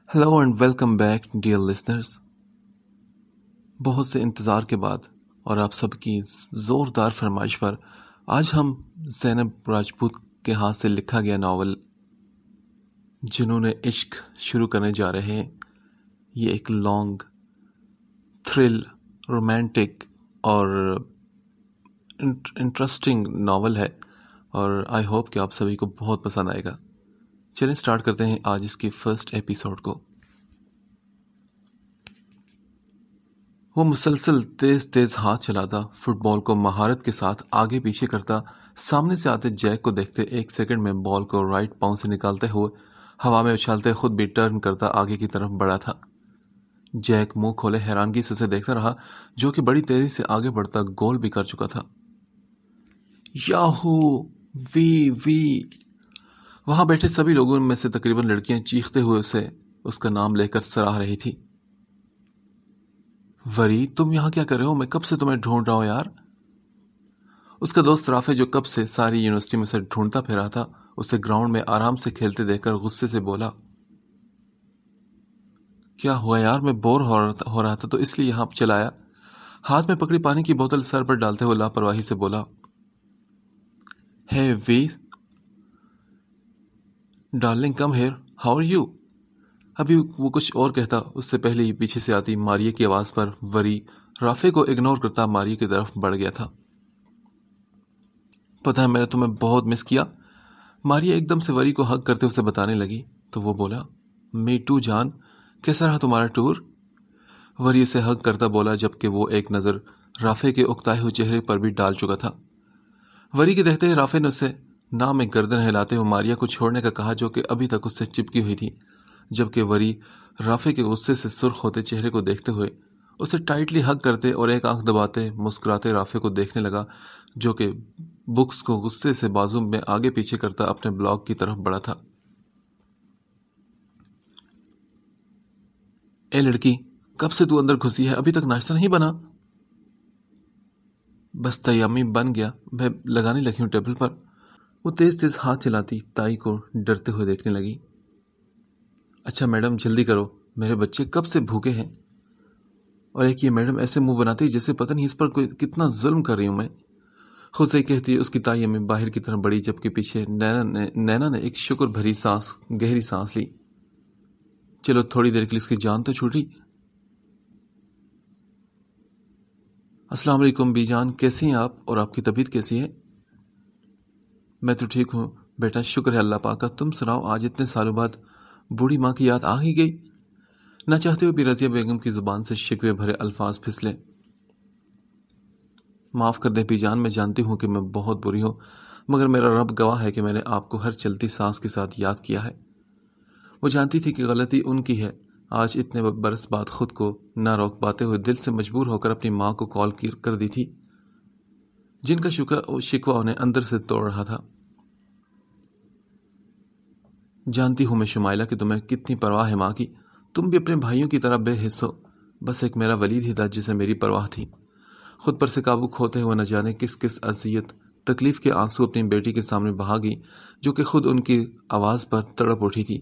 Hello and welcome back dear listeners. بہت سے انتظار کے بعد اور آپ سب کی زوردار فرمائش پر آج ہم زینب راجپوت کے ہاتھ سے لکھا گیا ناول جنون عشق شروع کرنے جا رہے ہیں. یہ ایک لانگ تھرل رومانٹک اور انٹرسٹنگ ناول ہے اور آئی ہوپ کہ آپ سبھی کو بہت پسند آئے گا. چلیں سٹارٹ کرتے ہیں آج اس کی فرسٹ ایپیسوڈ کو. وہ مسلسل تیز ہاتھ چلاتا، فٹ بال کو مہارت کے ساتھ آگے پیچھے کرتا، سامنے سے آتے جیک کو دیکھتے ایک سیکنڈ میں بال کو رائٹ پاؤں سے نکالتے ہوئے ہوا میں اچھالتے خود بھی ٹرن کرتا آگے کی طرف بڑھا تھا. جیک منہ کھولے حیرانگی سے اسے دیکھتا رہا جو کہ بڑی تیزی سے آگے بڑھتا گول بھی کر چکا تھا. یاہو وی وی. وہاں بیٹھے سبھی لوگوں میں سے تقریباً لڑکیاں چیختے ہوئے اس کا نام لے کر سراہ رہی تھی. وری، تم یہاں کیا کر رہے ہو؟ میں کب سے تمہیں ڈھونڈ رہا ہوں یار. اس کا دوست رافع جو کب سے ساری یونیورسٹی میں اسے ڈھونڈتا پھرا تھا اسے گراؤنڈ میں آرام سے کھیلتے دیکھ کر غصے سے بولا. کیا ہوا یار؟ میں بور ہو رہا تھا تو اس لیے یہاں چلا آیا. ہاتھ میں پکڑی پانی کی بوتل سر پر ڈالتے ہوئے لاپرواہی سے بولا. Hey V darling, come here, how are you. ابھی وہ کچھ اور کہتا اس سے پہلے ہی پیچھے سے آتی ماریہ کی آواز پر وری رافع کو اگنور کرتا ماریہ کی طرف بڑھ گیا تھا. پتہ ہے میں نے تمہیں بہت مس کیا. ماریہ ایک دم سے وری کو ہگ کرتے اسے بتانے لگی تو وہ بولا. می ٹو جان، کیسا رہا تمہارا ٹور؟ وری اسے ہگ کرتا بولا جبکہ وہ ایک نظر رافع کے اکتائے ہوئے چہرے پر بھی ڈال چکا تھا. وری کے دیکھتے ہی رافع نے اسے نام میں گردن ہلاتے ہوئے ماریہ کو چھوڑنے کا کہا جو کہ ابھی تک اس سے چپکی ہوئی تھی، جبکہ وری رافع کے غصے سے سرخ ہوتے چہرے کو دیکھتے ہوئے اسے ٹائٹلی ہگ کرتے اور ایک آنکھ دباتے مسکراتے رافع کو دیکھنے لگا جو کہ بکس کو غصے سے بازو میں آگے پیچھے کرتا اپنے بلاک کی طرف بڑھا تھا. اے لڑکی، کب سے تو اندر گھسی ہے؟ ابھی تک ناشتہ نہیں بنا؟ بس تائی امی بن گیا، میں لگانے لگی ہوں ٹیبل پر. وہ تیز تیز ہاتھ چلاتی تائی کو ڈرتے ہوئے دیکھنے لگی. اچھا میڈم جلدی کرو، میرے بچے کب سے بھوکے ہیں. اور ایک یہ میڈم ایسے منہ بناتی جیسے پتہ نہیں اس پر کوئی کتنا ظلم کر رہی ہوں میں. خود سے کہتی اس کی تائی امی باہر کی طرف بڑھی جبکہ پیچھے نینا نے ایک شکر بھری گہری سانس لی. چلو تھوڑی دیر کے لیے اس کی جان تو چھوٹی. السلام علیکم بی جان، کیسی ہیں آپ اور آپ کی طبیعت کیسی ہے؟ میں تو ٹھیک ہوں بیٹا، شکر ہے اللہ پاک کا. تم سناؤ، آج اتنے سالوں بعد بوڑھی ماں کی یاد آ ہی گئی. نہ چاہتے ہوئے بھی رضیہ بیگم کی زبان سے شکوے بھرے الفاظ پھسلے. معاف کر دے بی جان، میں جانتی ہوں کہ میں بہت بری ہوں، مگر میرا رب گواہ ہے کہ میں نے آپ کو ہر چلتی سانس کے ساتھ یاد کیا ہے. وہ جانتی تھی کہ غلطی ان کی ہے. آج اتنے برس بعد خود کو نہ روک پاتے ہوئے دل سے مجبور ہو کر اپنی ماں کو کال کر دی تھی جن کا شکوہ انہیں اندر سے توڑ رہا تھا. جانتی ہوں میں شمائلہ کہ تمہیں کتنی پرواہ ہے ماں کی. تم بھی اپنے بھائیوں کی طرح بے حس ہو. بس ایک میرا ولید ہی تھا جسے میری پرواہ تھی. خود پر سے قابو کھوتے ہوئے نہ جانے کس کس اذیت تکلیف کے آنسو اپنی بیٹی کے سامنے بہا گئی جو کہ خود ان کی آواز پر تڑپ اٹھی تھی.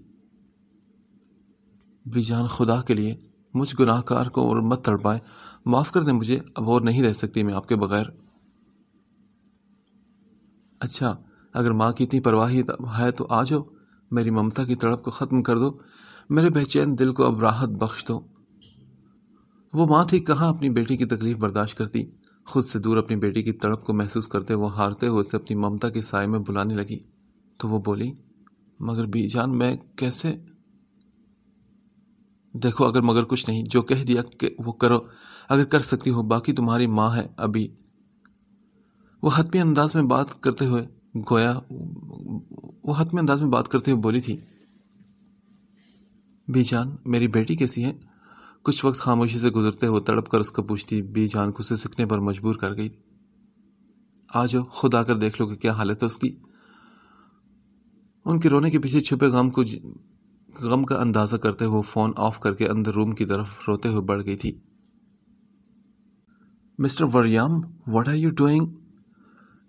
بی جان، خدا کے لیے مجھ گناہ کار کو اور مت تڑپائے، معاف کر دیں مجھے، اب اور نہیں رہ سکتی میں آپ کے بغیر. اچھا، اگر ماں کی اتنی پرواہ ہے تو آ جاؤ، میری ممتا کی تڑپ کو ختم کر دو، میرے بے چین دل کو اب راحت بخش دو. وہ ماں تھی کہاں اپنی بیٹی کی تکلیف برداشت کرتی. خود سے دور اپنی بیٹی کی تڑپ کو محسوس کرتے وہ ہارتے ہوئے اسے اپنی ممتا کے سائے میں بلانے لگی تو وہ بولی. مگر بی جان، میں کیسے؟ دیکھو، اگر مگر کچھ نہیں، جو کہہ دیا کہ وہ کرو اگر کر سکتی ہو، باقی تمہاری ماں ہے. ابھی وہ حتمی انداز میں بات کرتے ہوئے بولی تھی. بی جان، میری بیٹی کیسی ہے؟ کچھ وقت خاموشی سے گزرتے ہوئے تڑپ کر اس کو پوچھتی بی جان کو اسے سکنے پر مجبور کر گئی. آ جاؤ، خود آ کر دیکھ لو کہ کیا حالت ہے اس کی. ان کے رونے کے پیچھے چھپے غم کا اندازہ کرتے ہوئے فون آف کر کے اندر روم کی طرف روتے ہوئے بڑھ گئی تھی. Mister Waryam, what are you doing?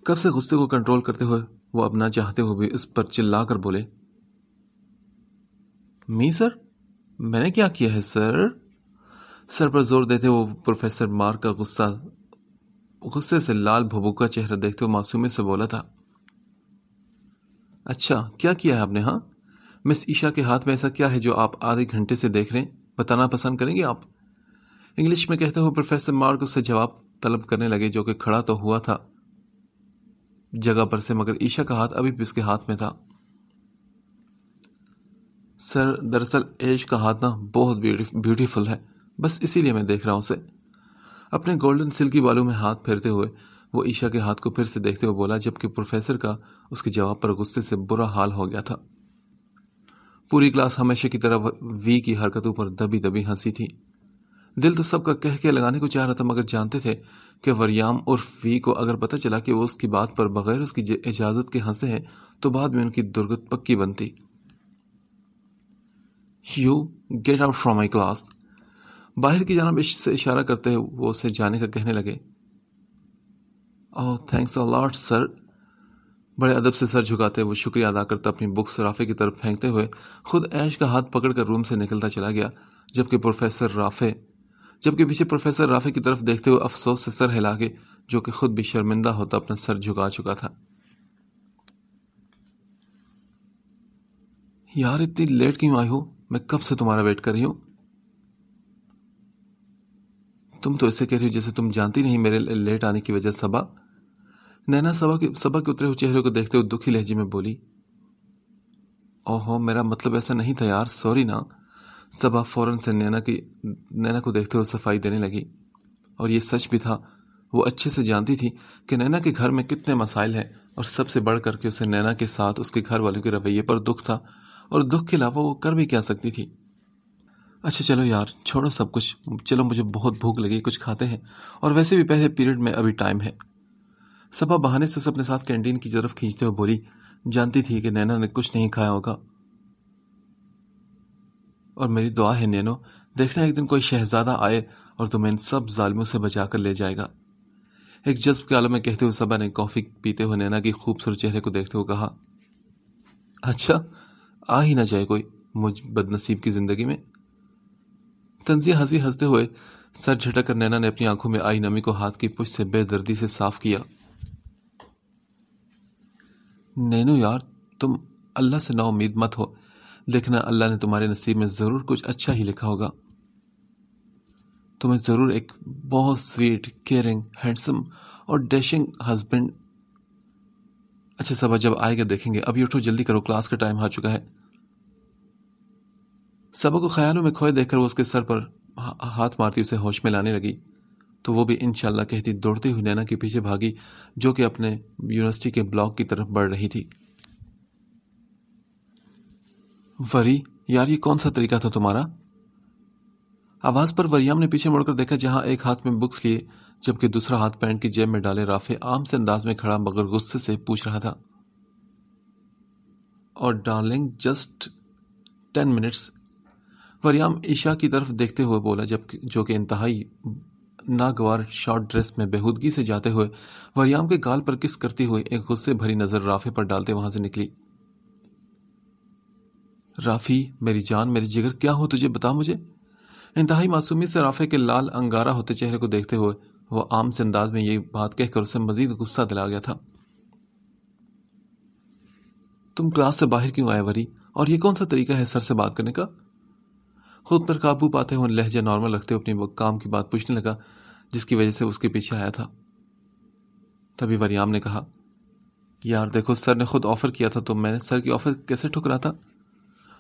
کب سے غصے کو کنٹرول کرتے ہوئے وہ اب نہ چاہتے ہوئے بھی اس پر چلا کر بولے. می سر؟ میں نے کیا کیا ہے سر؟ سر پر زور دیتے وہ پروفیسر مارک کا غصے سے لال بھبوکا چہرہ دیکھتے وہ معصومی سے بولا تھا. اچھا کیا کیا ہے آپ نے؟ ہاں مس عشا کے ہاتھ میں ایسا کیا ہے جو آپ آدھے گھنٹے سے دیکھ رہے ہیں؟ بتانا پسند کریں گے آپ؟ انگلش میں کہتے ہوئے پروفیسر مارک اس سے جواب طلب کرنے لگے جو کہ کھڑا تو ہوا تھا جگہ پر سے، مگر عشا کا ہاتھ ابھی بھی اس کے ہاتھ میں تھا. سر دراصل ایش کا ہاتھ نا بہت بیوٹیفل ہے، بس اسی لیے میں دیکھ رہا ہوں اسے. اپنے گولڈن سلکی بالوں میں ہاتھ پھیرتے ہوئے وہ عشا کے ہاتھ کو پھر سے دیکھتے ہوئے بولا، جبکہ پروفیسر کا اس کے جواب پر غصے سے برا حال ہو گیا تھا. پوری کلاس ہمیشہ کی طرح وی کی حرکتوں پر دبی دبی ہنسی تھی. دل تو سب کا کہہ کے لگانے کو چاہ رہا تھا، مگر جانتے تھے کہ وریام عرف وی کو اگر پتہ چلا کہ وہ اس کی بات پر بغیر اس کی اجازت کے ہنسے ہیں تو بعد میں ان کی درگت پکی بنتی. You get out from my class. باہر کی جانب سے اشارہ کرتے ہوئے وہ اسے جانے کا کہنے لگے. اوہ تھینکس اے لاٹ سر. بڑے ادب سے سر جھکاتے وہ شکریہ ادا کرتا اپنی بکس رافع کی طرف پھینکتے ہوئے خود ایش کا ہاتھ پکڑ کر روم سے نکلتا چلا گیا، جبکہ پیچھے پروفیسر رافع کی طرف دیکھتے ہوئے افسوس سے سر ہلا کے، جو کہ خود بھی شرمندہ ہوتا اپنا سر جھکا چکا تھا. یار اتنی لیٹ کیوں آئی ہو؟ میں کب سے تمہارا ویٹ کر رہی ہوں. تم تو ایسے کہہ رہی ہو جیسے تم جانتی نہیں میرے لیٹ آنے کی وجہ. نینا صبا کے اترے ہوئے چہرے کو دیکھتے ہوئے دکھی لہجے میں بولی. اوہو میرا مطلب ایسا نہیں تھا یار، سوری نا. صبا فوراً سے نینا کو دیکھتے ہوئے صفائی دینے لگی. اور یہ سچ بھی تھا، وہ اچھے سے جانتی تھی کہ نینا کے گھر میں کتنے مسائل ہیں، اور سب سے بڑھ کر کے اسے نینا کے ساتھ اس کے گھر والوں کے رویے پر دکھ تھا، اور دکھ کے علاوہ وہ کر بھی کیا سکتی تھی. اچھا چلو یار چھوڑو سب کچھ، چلو مجھے بہت بھوک لگی، کچھ کھاتے ہیں، اور ویسے بھی پہلے پیریڈ میں ابھی ٹائم ہے. صبا بہانے سے اسے اپنے ساتھ کینٹین کی طرف کھینچتے ہوئے بولی. جانتی تھی کہ نینا نے کچھ نہیں کھایا ہوگا. اور میری دعا ہے نینو، دیکھنا ایک دن کوئی شہزادہ آئے اور تمہیں ان سب ظالموں سے بچا کر لے جائے گا. ایک جذب کے عالم میں کہتے ہوئے صبا نے کافی پیتے ہوئے نینا کی خوبصورت چہرے کو دیکھتے ہوئے کہا. اچھا آ ہی نہ جائے کوئی مجھ بد نصیب کی زندگی میں. تنزیہ ہنستے ہوئے سر جھٹک کر نینا نے اپنی آنکھوں میں آئی نمی کو ہاتھ کی پشت سے بے دردی سے صاف کیا. نینو یار تم اللہ سے نا امید مت ہو، دیکھنا اللہ نے تمہارے نصیب میں ضرور کچھ اچھا ہی لکھا ہوگا. تمہیں ضرور ایک بہت سویٹ، کیئرنگ، ہینڈسم اور ڈیشنگ ہسبینڈ. اچھا صبح جب آئے گا دیکھیں گے، ابھی اٹھو جلدی کرو، کلاس کا ٹائم آ چکا ہے. صبح کو خیالوں میں کھوئے دیکھ کر وہ اس کے سر پر ہاتھ مارتی اسے ہوش میں لانے لگی تو وہ بھی انشاءاللہ کہتی دوڑتی ہوئی نینا کے پیچھے بھاگی جو کہ اپنے یونیورسٹی کے بلاک کی طرف بڑھ رہی تھی. وری یار یہ کون سا طریقہ تھا تمہارا؟ آواز پر وریام نے پیچھے مڑ کر دیکھا جہاں ایک ہاتھ میں بکس لیے جبکہ دوسرا ہاتھ پینٹ کی جیب میں ڈالے رافع عام سے انداز میں کھڑا مگر غصے سے پوچھ رہا تھا. اور ڈارلنگ جسٹ 10 منٹس. وریام عشا کی طرف دیکھتے ہوئے بولا جو کہ انتہائی ناگوار شارٹ ڈریس میں بےہودگی سے جاتے ہوئے وریام کے گال پر کس کرتی ہوئی ایک غصے بھری نظر رافع پر ڈالتے وہاں سے نکلی. رافی میری جان میری جگر کیا ہو تجھے، بتا مجھے. انتہائی معصومی سے رافع کے لال انگارہ ہوتے چہرے کو دیکھتے ہوئے وہ عام سے انداز میں یہ بات کہہ کر اسے مزید غصہ دلا گیا تھا. تم کلاس سے باہر کیوں آئے وری، اور یہ کون سا طریقہ ہے سر سے بات کرنے کا؟ خود پر قابو پاتے ہوئے لہجہ نارمل رکھتے ہوئے اپنی کام کی بات پوچھنے لگا جس کی وجہ سے اس کے پیچھے آیا تھا. تبھی وریام نے کہا یار دیکھو سر نے خود آفر کیا تھا تو میں نے سر کی آفر کیسے ٹھکرا تھا.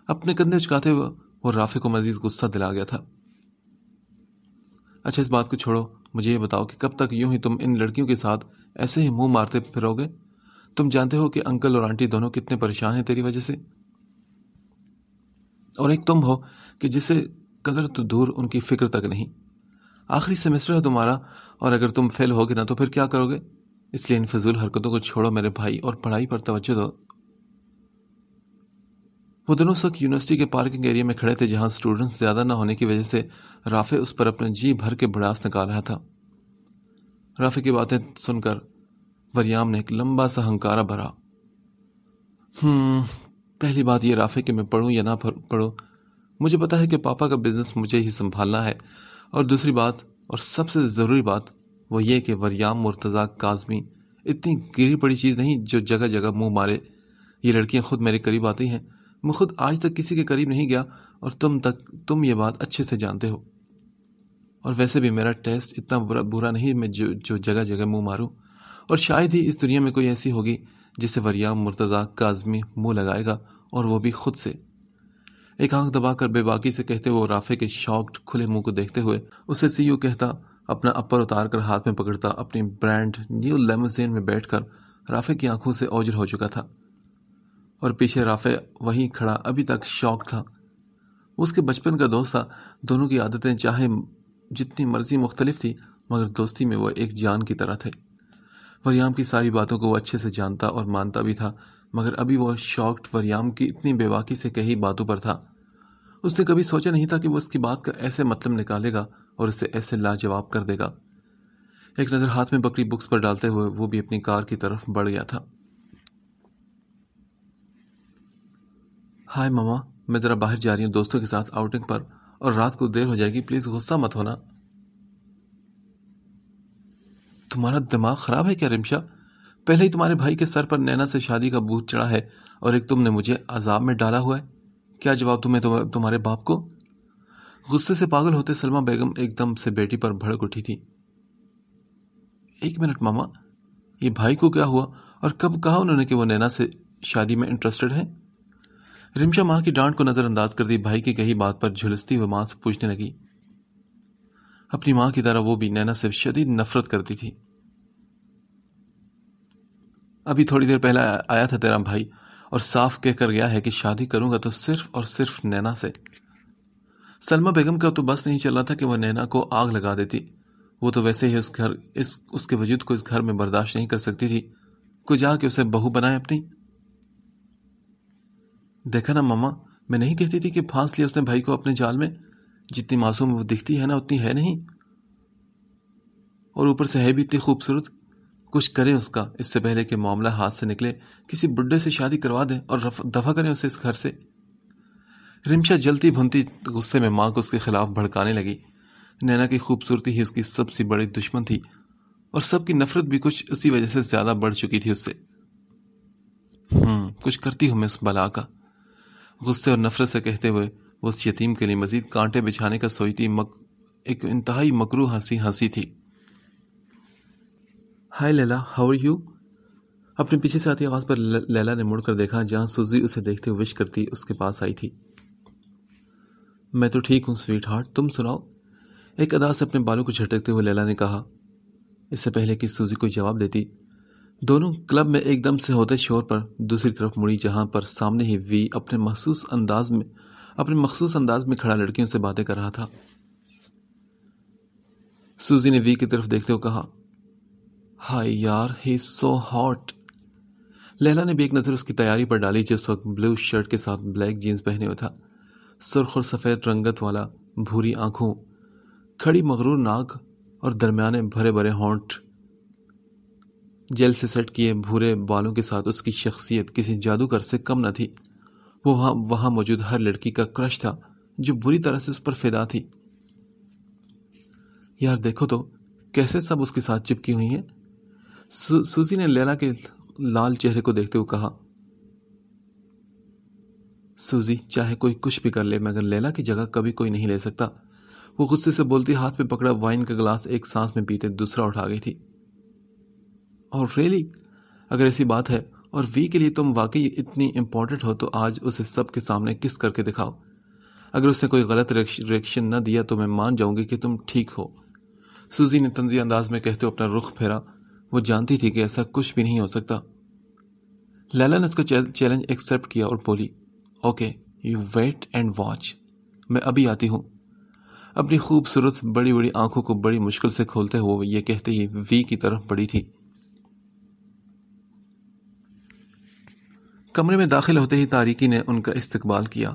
اپنے کندھے اچکاتے ہوئے وہ رافع کو مزید غصہ دلا گیا تھا. اچھا اس بات کو چھوڑو، مجھے یہ بتاؤ کہ کب تک یوں ہی تم ان لڑکیوں کے ساتھ ایسے ہی منہ مارتے پھرو گے؟ تم جانتے ہو کہ انکل اور آنٹی دونوں کتنے پریشان ہیں تیری وجہ سے، اور ایک تم ہو کہ جسے قدر تو دور ان کی فکر تک نہیں. آخری سیمسٹر ہے تمہارا اور اگر تم فیل ہوگے نا تو پھر کیا کرو گے؟ اس لیے ان فضول حرکتوں کو چھوڑو میرے بھائی اور پڑھائی پر توجہ دو. وہ دونوں سخت یونیورسٹی کے پارکنگ ایریا میں کھڑے تھے جہاں اسٹوڈنٹس زیادہ نہ ہونے کی وجہ سے رافع اس پر اپنے جی بھر کے بڑاس نکال رہا تھا. رافع کی باتیں سن کر وریام نے ایک لمبا سا ہنکارا بھرا. پہلی بات یہ رافع کہ میں پڑھوں یا نہ پڑھوں مجھے پتا ہے کہ پاپا کا بزنس مجھے ہی سنبھالنا ہے، اور دوسری بات اور سب سے ضروری بات وہ یہ کہ وریام مرتضیٰ کاظمی اتنی گری پڑی چیز نہیں جو جگہ جگہ منہ مارے۔ یہ لڑکیاں خود میرے قریب آتی ہیں، میں خود آج تک کسی کے قریب نہیں گیا، اور تم یہ بات اچھے سے جانتے ہو۔ اور ویسے بھی میرا ٹیسٹ اتنا برا نہیں میں جو جگہ جگہ منہ ماروں، اور شاید ہی اس دنیا میں کوئی ایسی ہوگی جسے وریام مرتضیٰ کاظمی منہ لگائے گا، اور وہ بھی خود سے۔ ایک آنکھ دبا کر بے باکی سے کہتے ہوئے رافع کے شاکڈ کھلے منہ کو دیکھتے ہوئے اسے سی یو کہتا، اپنا اپر اتار کر ہاتھ میں پکڑتا، اپنی برانڈ نیو لیموزین میں بیٹھ کر رافع کی آنکھوں سے اوجھل ہو چکا تھا، اور پیچھے رافع وہیں کھڑا ابھی تک شاک تھا۔ وہ اس کے بچپن کا دوست تھا، دونوں کی عادتیں چاہے جتنی مرضی مختلف تھی مگر دوستی میں وہ ایک جان کی طرح تھے۔ وریام کی ساری باتوں کو وہ اچھے سے جانتا اور مانتا بھی تھا، مگر ابھی وہ شاکڈ وریام کی اتنی بے باکی سے کہی باتوں پر تھا۔ اس نے کبھی سوچا نہیں تھا کہ وہ اس کی بات کا ایسے مطلب نکالے گا اور اسے ایسے لاجواب کر دے گا۔ ایک نظر ہاتھ میں پکڑی بکس پر ڈالتے ہوئے وہ بھی اپنی کار کی طرف بڑھ گیا تھا۔ ہائے ماما، میں ذرا باہر جا رہی ہوں دوستوں کے ساتھ آؤٹنگ پر، اور رات کو دیر ہو جائے گی، پلیز غصہ مت ہونا۔ تمہارا دماغ خراب ہے کیا رمشا؟ پہلے ہی تمہارے بھائی کے سر پر نینا سے شادی کا بھوت چڑھا ہے، اور ایک تم نے مجھے عذاب میں ڈالا ہوا ہے۔ کیا جواب تمہیں تمہارے باپ کو؟ غصے سے پاگل ہوتے سلمہ بیگم ایک دم سے بیٹی پر بھڑک اٹھی تھی۔ ایک منٹ ماما، یہ بھائی کو کیا ہوا، اور کب کہا انہوں نے کہ وہ نینا سے شادی میں انٹرسٹڈ ہے؟ رمشا ماں کی ڈانٹ کو نظر انداز کر دی بھائی کی کہی بات پر جھلستی ہوئے ماں سے پوچھنے لگی۔ اپنی ماں کی طرح وہ بھی نینا سے شدید نفرت کرتی تھی۔ ابھی تھوڑی دیر پہلے آیا تھا تیرا بھائی اور صاف کہہ کر گیا ہے کہ شادی کروں گا تو صرف اور صرف نینا سے۔ سلمہ بیگم کا تو بس نہیں چل رہا تھا کہ وہ نینا کو آگ لگا دیتی۔ وہ تو ویسے ہی اس کے وجود کو اس گھر میں برداشت نہیں کر سکتی تھی، کوئی جا کے اسے بہو بنائے اپنی۔ دیکھا نا ماما، میں نہیں کہتی تھی کہ پھانس لیا اس نے بھائی کو اپنے جال میں؟ جتنی معصوم وہ دکھتی ہے نا اتنی ہے نہیں، اور اوپر سے ہے بھی اتنی خوبصورت۔ کچھ کریں اس کا، اس سے پہلے کہ معاملہ ہاتھ سے نکلے، کسی بڈھے سے شادی کروا دیں اور دفع کریں اسے اس گھر سے۔ رمشا جلتی بھنتی غصے میں ماں کو اس کے خلاف بھڑکانے لگی۔ نینا کی خوبصورتی ہی اس کی سب سے بڑی دشمن تھی، اور سب کی نفرت بھی کچھ اسی وجہ سے زیادہ بڑھ چکی تھی اس سے۔ کچھ کرتی ہوں میں اس بلا کا، غصے اور نفرت سے کہتے ہوئے وہ اس یتیم کے لیے مزید کانٹے بچھانے کا سوچتی ایک انتہائی مکروہ ہنسی تھی۔ ہائے لیلا، ہاؤ آر یو؟ اپنے پیچھے سے آتی آواز پر لیلا نے مڑ کر دیکھا، جہاں سوزی اسے دیکھتے ہوئے وش کرتی اس کے پاس آئی تھی۔ میں تو ٹھیک ہوں سویٹ ہارٹ، تم سناؤ؟ ایک ادا سے اپنے بالوں کو جھٹکتے ہوئے لیلا نے کہا۔ اس سے پہلے کہ سوزی کوئی جواب دیتی، دونوں کلب میں ایک دم سے ہوتے شور پر دوسری طرف مڑی، جہاں پر سامنے ہی وی اپنے مخصوص انداز میں کھڑا لڑکیوں سے باتیں کر رہا تھا۔ سوزی نے وی کی طرف دیکھتے ہوئے کہا، ہائے یار، ہی از سو ہاٹ۔ لیلا نے بھی ایک نظر اس کی تیاری پر ڈالی، جو اس وقت بلو شرٹ کے ساتھ بلیک جینز پہنے ہوئے تھا، سرخ اور سفید رنگت والا، بھوری آنکھوں، کھڑی مغرور ناک اور درمیانے بھرے بھرے ہونٹ، جیل سے سیٹ کیے بھورے بالوں کے ساتھ اس کی شخصیت کسی جادوگر سے کم نہ تھی۔ وہ وہاں موجود ہر لڑکی کا کرش تھا جو بری طرح سے اس پر فدا تھی۔ یار دیکھو تو کیسے سب اس کے ساتھ چپکی ہوئی ہیں۔ سوزی نے لیلا کے لال چہرے کو دیکھتے ہوئے کہا، سوزی چاہے کوئی کچھ بھی کر لے مگر لیلا کی جگہ کبھی کوئی نہیں لے سکتا۔ وہ غصے سے بولتی ہاتھ میں پکڑا وائن کا گلاس ایک سانس میں پیتے دوسرا اٹھا گئی تھی۔ اور ریلی، اگر ایسی بات ہے اور وی کے لیے تم واقعی اتنی امپورٹنٹ ہو تو آج اسے سب کے سامنے کس کر کے دکھاؤ۔ اگر اس نے کوئی غلط ریئیکشن نہ دیا تو میں مان جاؤں گی کہ تم ٹھیک ہو۔ سوزی نے طنزی انداز میں کہتے ہوئے اپنا رخ پھیرا۔ وہ جانتی تھی کہ ایسا کچھ بھی نہیں ہو سکتا۔ لیلا نے اس کا چیلنج ایکسیپٹ کیا اور بولی، okay, you wait and watch, میں ابھی آتی ہوں۔ اپنی خوبصورت بڑی بڑی آنکھوں کو بڑی مشکل سے کھولتے ہوئے وہ یہ کہتے ہی وی کی طرف بڑھی تھی۔ کمرے میں داخل ہوتے ہی تاریکی نے ان کا استقبال کیا۔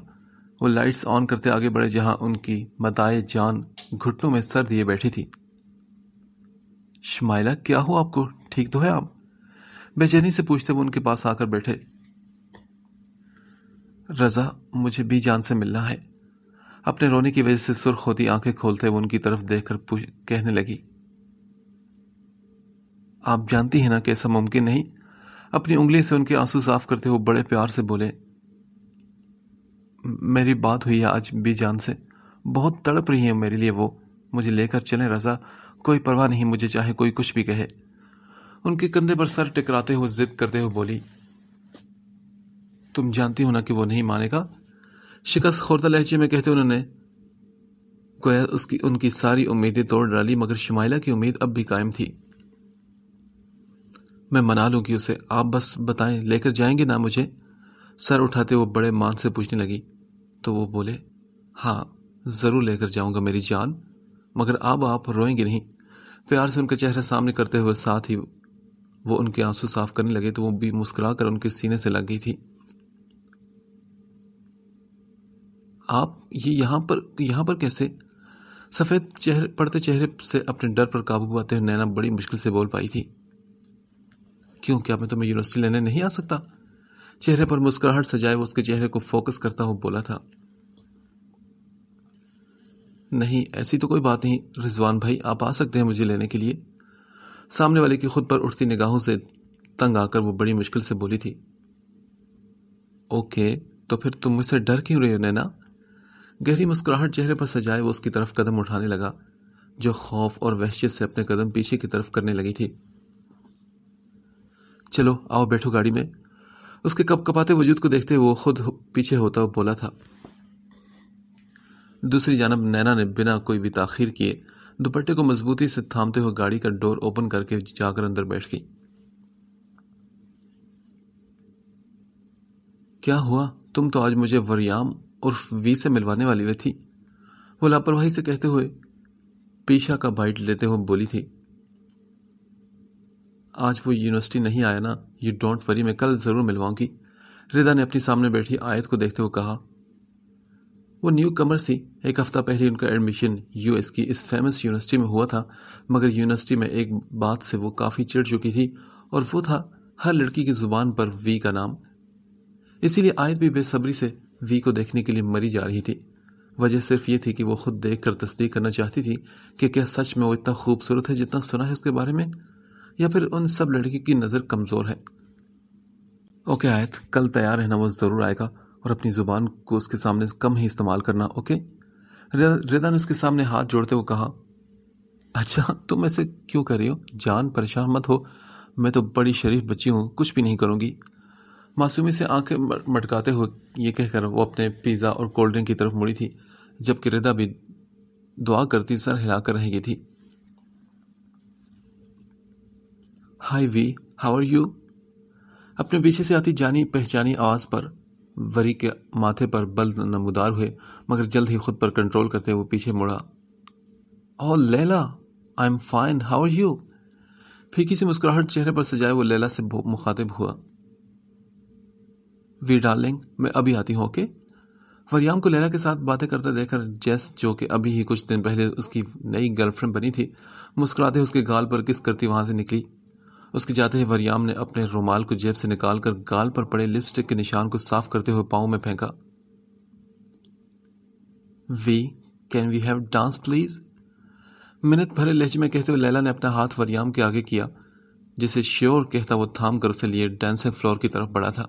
وہ لائٹس آن کرتے آگے بڑھے، جہاں ان کی مدائے جان گھٹنوں میں سر دیے بیٹھی تھی۔ شمائلہ، کیا ہوا آپ کو؟ ٹھیک تو ہے آپ؟ بے چینی سے پوچھتے وہ ان کے پاس آ کر بیٹھے۔ رضا، مجھے بی جان سے ملنا ہے۔ اپنے رونے کی وجہ سے سرخ ہوتی آنکھیں کھولتے وہ ان کی طرف دیکھ کر کہنے لگی، آپ جانتی ہیں نا کہ ایسا ممکن نہیں؟ اپنی انگلی سے ان کے آنسو صاف کرتے ہوئے بڑے پیار سے بولے، میری بات ہوئی ہے آج بی جان سے، بہت تڑپ رہی ہے میرے لیے وہ، مجھے لے کر چلیں رضا، کوئی پرواہ نہیں مجھے چاہے کوئی کچھ بھی کہے۔ ان کے کندھے پر سر ٹکراتے ہوئے ضد کرتے ہوئے بولی، تم جانتی ہو نا کہ وہ نہیں مانے گا؟ شکست خوردہ لہجے میں کہتے انہوں نے گویا ان کی ساری امیدیں توڑ ڈالی، مگر شمائلہ کی امید اب بھی قائم تھی۔ میں منا لوں گی اسے، آپ بس بتائیں لے کر جائیں گے نا مجھے؟ سر اٹھاتے وہ بڑے مان سے پوچھنے لگی تو وہ بولے، ہاں ضرور لے کر جاؤں گا میری جان، مگر اب آپ روئیں گے نہیں؟ پیار سے ان کا چہرہ سامنے کرتے ہوئے ساتھ ہی وہ ان کے آنسو صاف کرنے لگے تو وہ بھی مسکرا کر ان کے سینے سے لگ گئی تھی۔ آپ یہ یہاں پر کیسے؟ سفید پڑتے چہرے سے اپنے ڈر پر قابو پاتے ہوئے نینا بڑی مشکل سے بول پائی تھی، کیوں کیا میں تمہیں یونیورسٹی لینے نہیں آ سکتا؟ چہرے پر مسکراہٹ سجائے وہ اس کے چہرے کو فوکس کرتا ہوا بولا تھا، نہیں ایسی تو کوئی بات نہیں رضوان بھائی، آپ آ سکتے ہیں مجھے لینے کے لیے۔ سامنے والے کی خود پر اٹھتی نگاہوں سے تنگ آ کر وہ بڑی مشکل سے بولی تھی، اوکے تو پھر تم مجھ سے ڈر کیوں رہے ہو نینا؟ گہری مسکراہٹ چہرے پر سجائے وہ اس کی طرف قدم اٹھانے لگا جو خوف اور وحشت سے اپنے قدم پیچھے کی طرف کرنے لگی تھی۔ چلو آؤ بیٹھو گاڑی میں، اس کے کپ کپاتے وجود کو دیکھتے وہ خود پیچھے ہوتا ہوا بولا تھا۔ دوسری جانب نینا نے بنا کوئی بھی تاخیر کیے دوپٹے کو مضبوطی سے تھامتے ہوئے گاڑی کا ڈور اوپن کر کے جا کر اندر بیٹھ گئی۔ کیا ہوا؟ تم تو آج مجھے وریام عرف وی سے ملوانے والی ہوئی تھی، وہ لاپرواہی سے کہتے ہوئے پیشہ کا بائٹ لیتے ہوئے بولی تھی۔ آج وہ یونیورسٹی نہیں آیا نا، یہ ڈونٹ وری، میں کل ضرور ملواؤں گی، ردا نے اپنی سامنے بیٹھی آیت کو دیکھتے ہوئے کہا۔ وہ نیو کمرس تھی، ایک ہفتہ پہلے ان کا ایڈمیشن یو ایس کی اس فیمس یونیورسٹی میں ہوا تھا، مگر یونیورسٹی میں ایک بات سے وہ کافی چڑ چکی تھی اور وہ تھا ہر لڑکی کی زبان پر وی کا نام۔ اسی لیے آیت بھی بے صبری سے وی کو دیکھنے کے لیے مری جا رہی تھی۔ وجہ صرف یہ تھی کہ وہ خود دیکھ کر تصدیق کرنا چاہتی تھی کہ کیا سچ میں وہ اتنا خوبصورت ہے جتنا سنا ہے اس کے بارے میں، یا پھر ان سب لڑکی کی نظر کمزور ہے۔ اوکے آیت، کل تیار رہنا، وہ ضرور آئے گا، اور اپنی زبان کو اس کے سامنے کم ہی استعمال کرنا، اوکے؟ ردا نے اس کے سامنے ہاتھ جوڑتے ہوئے کہا۔ اچھا تم ایسے کیوں کر رہی ہو جان، پریشان مت ہو، میں تو بڑی شریف بچی ہوں، کچھ بھی نہیں کروں گی۔ معصومی سے آنکھیں مٹکاتے ہوئے یہ کہہ کر وہ اپنے پیزا اور کولڈ ڈرنک کی طرف مڑی تھی، جبکہ ردا بھی دعا کرتی سر ہلا کر رہ گئی تھی۔ ہائی وی، ہاؤ آر یو؟ اپنے پیچھے سے آتی جانی پہچانی آواز پر وری کے ماتھے پر بل نمودار ہوئے، مگر جلد ہی خود پر کنٹرول کرتے وہ پیچھے مڑا۔ Oh Leela, I am fine, how are you? پھیکی سی مسکراہٹ چہرے پر سجائے وہ لیلا سے مخاطب ہوا۔ وی ڈارلنگ، میں ابھی آتی ہوں، اوکے؟ وریام کو لیلا کے ساتھ باتیں کرتا دیکھ کر جیس، جو کہ ابھی ہی کچھ دن پہلے اس کی نئی گرل فرینڈ بنی تھی، مسکراتے اس کے گال پر کس کرتی وہاں سے نکلی۔ اس کے جاتے ہی وریام نے اپنے رومال کو جیب سے نکال کر گال پر پڑے لپسٹک کے نشان کو صاف کرتے ہوئے پاؤں میں پھینکا۔ V, can we have dance please? منت بھرے لہجے میں کہتے ہوئے لیلا نے اپنا ہاتھ وریام کے آگے کیا، جسے شیور کہتا وہ تھام کر اسے لیے ڈانسنگ فلور کی طرف بڑھا تھا۔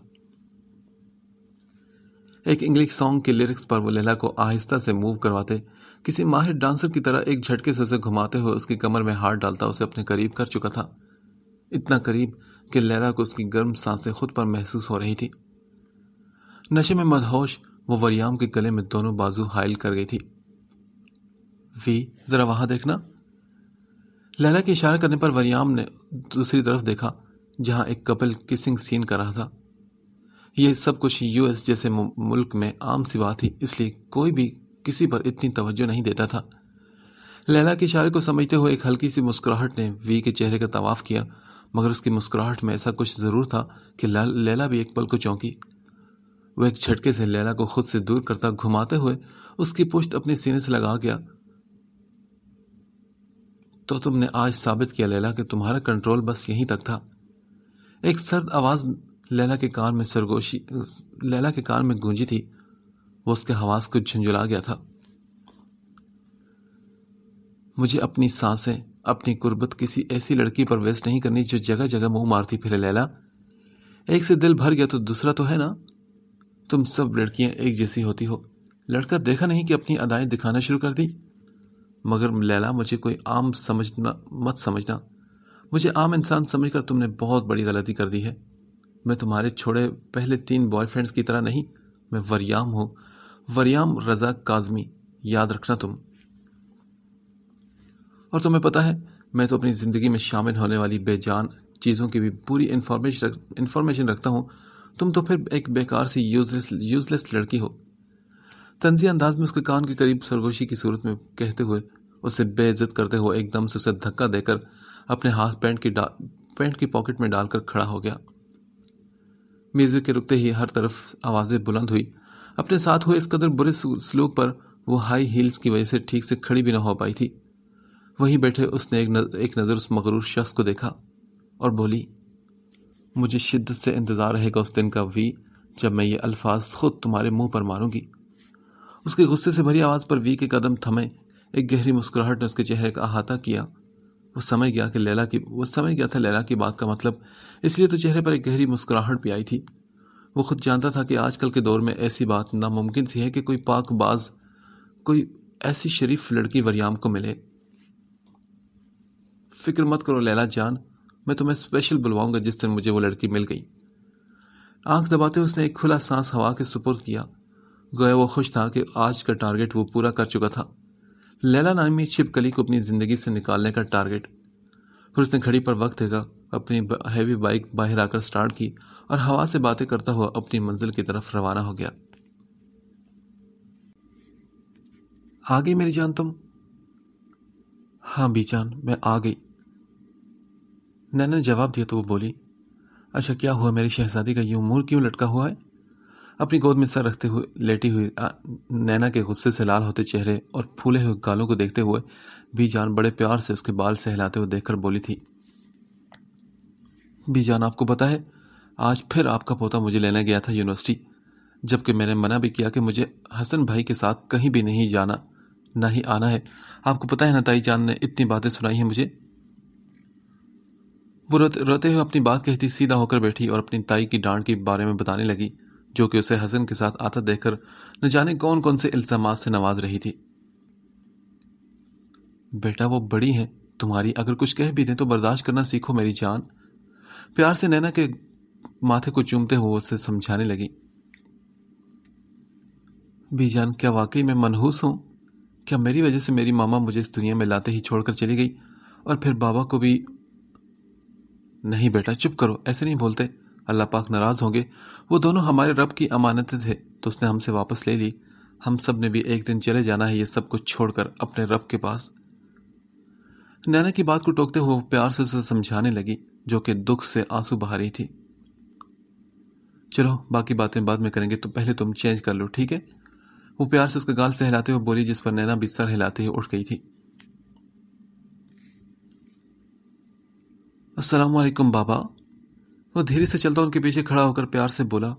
ایک انگلش سانگ کے لیرکس پر وہ لیلا کو آہستہ سے موو کرواتے، کسی ماہر ڈانسر کی طرح ایک جھٹکے سے اسے گھماتے ہوئے اس کی کمر میں ہاتھ ڈالتا اسے اپنے قریب کر چکا تھا، اتنا قریب کہ لیلا کو اس کی گرم سانسیں خود پر محسوس ہو رہی تھی۔ نشے میں مدہوش وہ وریام کے گلے میں دونوں بازو حائل کر گئی تھی۔ وی، ذرا وہاں دیکھنا۔ لیلا کے اشارہ کرنے پر وریام نے دوسری طرف دیکھا، جہاں ایک کپل کسنگ سین کر رہا تھا۔ یہ سب کچھ یو ایس جیسے ملک میں عام سی بات تھی، اس لیے کوئی بھی کسی پر اتنی توجہ نہیں دیتا تھا۔ لیلا کے اشارے کو سمجھتے ہوئے ایک ہلکی سی مسکراہٹ نے وی کے چہرے کا طواف کیا، مگر اس کی مسکراہٹ میں ایسا کچھ ضرور تھا کہ لیلا بھی ایک پل کو چونکی۔ وہ ایک جھٹکے سے لیلا کو خود سے دور کرتا گھماتے ہوئے اس کی پشت اپنے سینے سے لگا گیا۔ تو تم نے آج ثابت کیا لیلا کہ تمہارا کنٹرول بس یہیں تک تھا۔ ایک سرد آواز لیلا کے کان میں گونجی تھی، وہ اس کے حواس کو جھنجھلا گیا تھا۔ مجھے اپنی سانسیں، اپنی قربت کسی ایسی لڑکی پر ویسٹ نہیں کرنی جو جگہ جگہ منہ مارتی پھرے لیلا۔ ایک سے دل بھر گیا تو دوسرا تو ہے نا۔ تم سب لڑکیاں ایک جیسی ہوتی ہو، لڑکا دیکھا نہیں کہ اپنی ادائیں دکھانا شروع کر دی؟ مگر لیلا مجھے کوئی عام مت سمجھنا، مجھے عام انسان سمجھ کر تم نے بہت بڑی غلطی کر دی ہے۔ میں تمہارے چھوڑے پہلے 3 بوائے فرینڈز کی طرح نہیں، میں وریام ہوں، وریام رضا کاظمی، یاد رکھنا تم۔ اور تمہیں پتہ ہے میں تو اپنی زندگی میں شامل ہونے والی بے جان چیزوں کی بھی پوری انفارمیشن رکھتا ہوں، تم تو پھر ایک بیکار سی یوزلیس لڑکی ہو۔ طنزی انداز میں اس کے کان کے قریب سرگوشی کی صورت میں کہتے ہوئے، اسے بے عزت کرتے ہوئے ایک دم سے اسے دھکا دے کر اپنے ہاتھ پینٹ کی پاکٹ میں ڈال کر کھڑا ہو گیا۔ میوزک کے رکتے ہی ہر طرف آوازیں بلند ہوئی۔ اپنے ساتھ ہوئے اس قدر برے سلوک پر وہ ہائی ہیلز کی وجہ سے ٹھیک سے کھڑی بھی نہ ہو پائی تھی۔ وہیں بیٹھے اس نے ایک نظر اس مغرور شخص کو دیکھا اور بولی، مجھے شدت سے انتظار رہے گا اس دن کا وی، جب میں یہ الفاظ خود تمہارے منہ پر ماروں گی۔ اس کے غصے سے بھری آواز پر وی کے قدم تھمے، ایک گہری مسکراہٹ نے اس کے چہرے کا احاطہ کیا۔ وہ سمجھ گیا تھا لیلا کی بات کا مطلب، اس لیے تو چہرے پر ایک گہری مسکراہٹ بھی آئی تھی۔ وہ خود جانتا تھا کہ آج کل کے دور میں ایسی بات ناممکن سی ہے کہ کوئی پاک باز، کوئی ایسی شریف لڑکی وریام کو ملے۔ فکر مت کرو لیلا جان، میں تمہیں اسپیشل بلواؤں گا جس دن مجھے وہ لڑکی مل گئی۔ آنکھ دباتے اس نے ایک کھلا سانس ہوا کے سپرد کیا، گویا وہ خوش تھا کہ آج کا ٹارگٹ وہ پورا کر چکا تھا، لیلا نامی چھپکلی کو اپنی زندگی سے نکالنے کا ٹارگٹ۔ پھر اس نے گھڑی پر وقت دیکھا، اپنی ہیوی بائک باہر آ کر سٹارٹ کی اور ہوا سے باتیں کرتا ہوا اپنی منزل کی طرف روانہ ہو گیا۔ آ گئی میری جان تم؟ ہاں بی جان، میں آ گئی۔ نینا نے جواب دیا تو وہ بولی، اچھا کیا ہوا میری شہزادی کا یوں منہ کیوں لٹکا ہوا ہے؟ اپنی گود میں سر رکھتے ہوئے لیٹی ہوئی نینا کے غصے سے لال ہوتے چہرے اور پھولے ہوئے گالوں کو دیکھتے ہوئے بی جان بڑے پیار سے اس کے بال سہلاتے ہوئے دیکھ کر بولی تھی، بی جان آپ کو پتا ہے آج پھر آپ کا پوتا مجھے لینے گیا تھا یونیورسٹی، جبکہ میں نے منع بھی کیا کہ مجھے حسن بھائی کے ساتھ کہیں بھی نہیں جانا، نہ ہی آنا ہے۔ آپ کو پتا ہے نا تائی جان نے اتنی باتیں سنائی ہیں مجھے۔ وہ روتے ہوئے اپنی بات کہتی سیدھا ہو کر بیٹھی اور اپنی تائی کی ڈانٹ کے بارے میں بتانے لگی، جو کہ اسے حسن کے ساتھ آتا دیکھ کر نہ جانے کون کون سے الزامات سے نواز رہی تھی۔ بیٹا وہ بڑی ہیں تمہاری، اگر کچھ کہہ بھی دیں تو برداشت کرنا سیکھو میری جان۔ پیار سے نینا کے ماتھے کو چومتے ہوئے اسے سمجھانے لگی۔ بی جان کیا واقعی میں منحوس ہوں؟ کیا میری وجہ سے میری ماما مجھے اس دنیا میں لاتے ہی چھوڑ کر چلی گئی اور پھر بابا کو بھی؟ نہیں بیٹا چپ کرو، ایسے نہیں بولتے، اللہ پاک ناراض ہوں گے۔ وہ دونوں ہمارے رب کی امانتیں تھے تو اس نے ہم سے واپس لے لی، ہم سب نے بھی ایک دن چلے جانا ہے یہ سب کچھ چھوڑ کر اپنے رب کے پاس۔ نینا کی بات کو ٹوکتے ہوئے وہ پیار سے اسے سمجھانے لگی، جو کہ دکھ سے آنسو بہا رہی تھی۔ چلو باقی باتیں بعد میں کریں گے، تو پہلے تم چینج کر لو ٹھیک ہے؟ وہ پیار سے اس کے گال سہلاتے ہوئے بولی، جس پر نینا بھی سر ہلاتے ہوئے اٹھ گئی تھی۔ السلام علیکم بابا۔ وہ دھیرے سے چلتا ان کے پیچھے کھڑا ہو کر پیار سے بولا،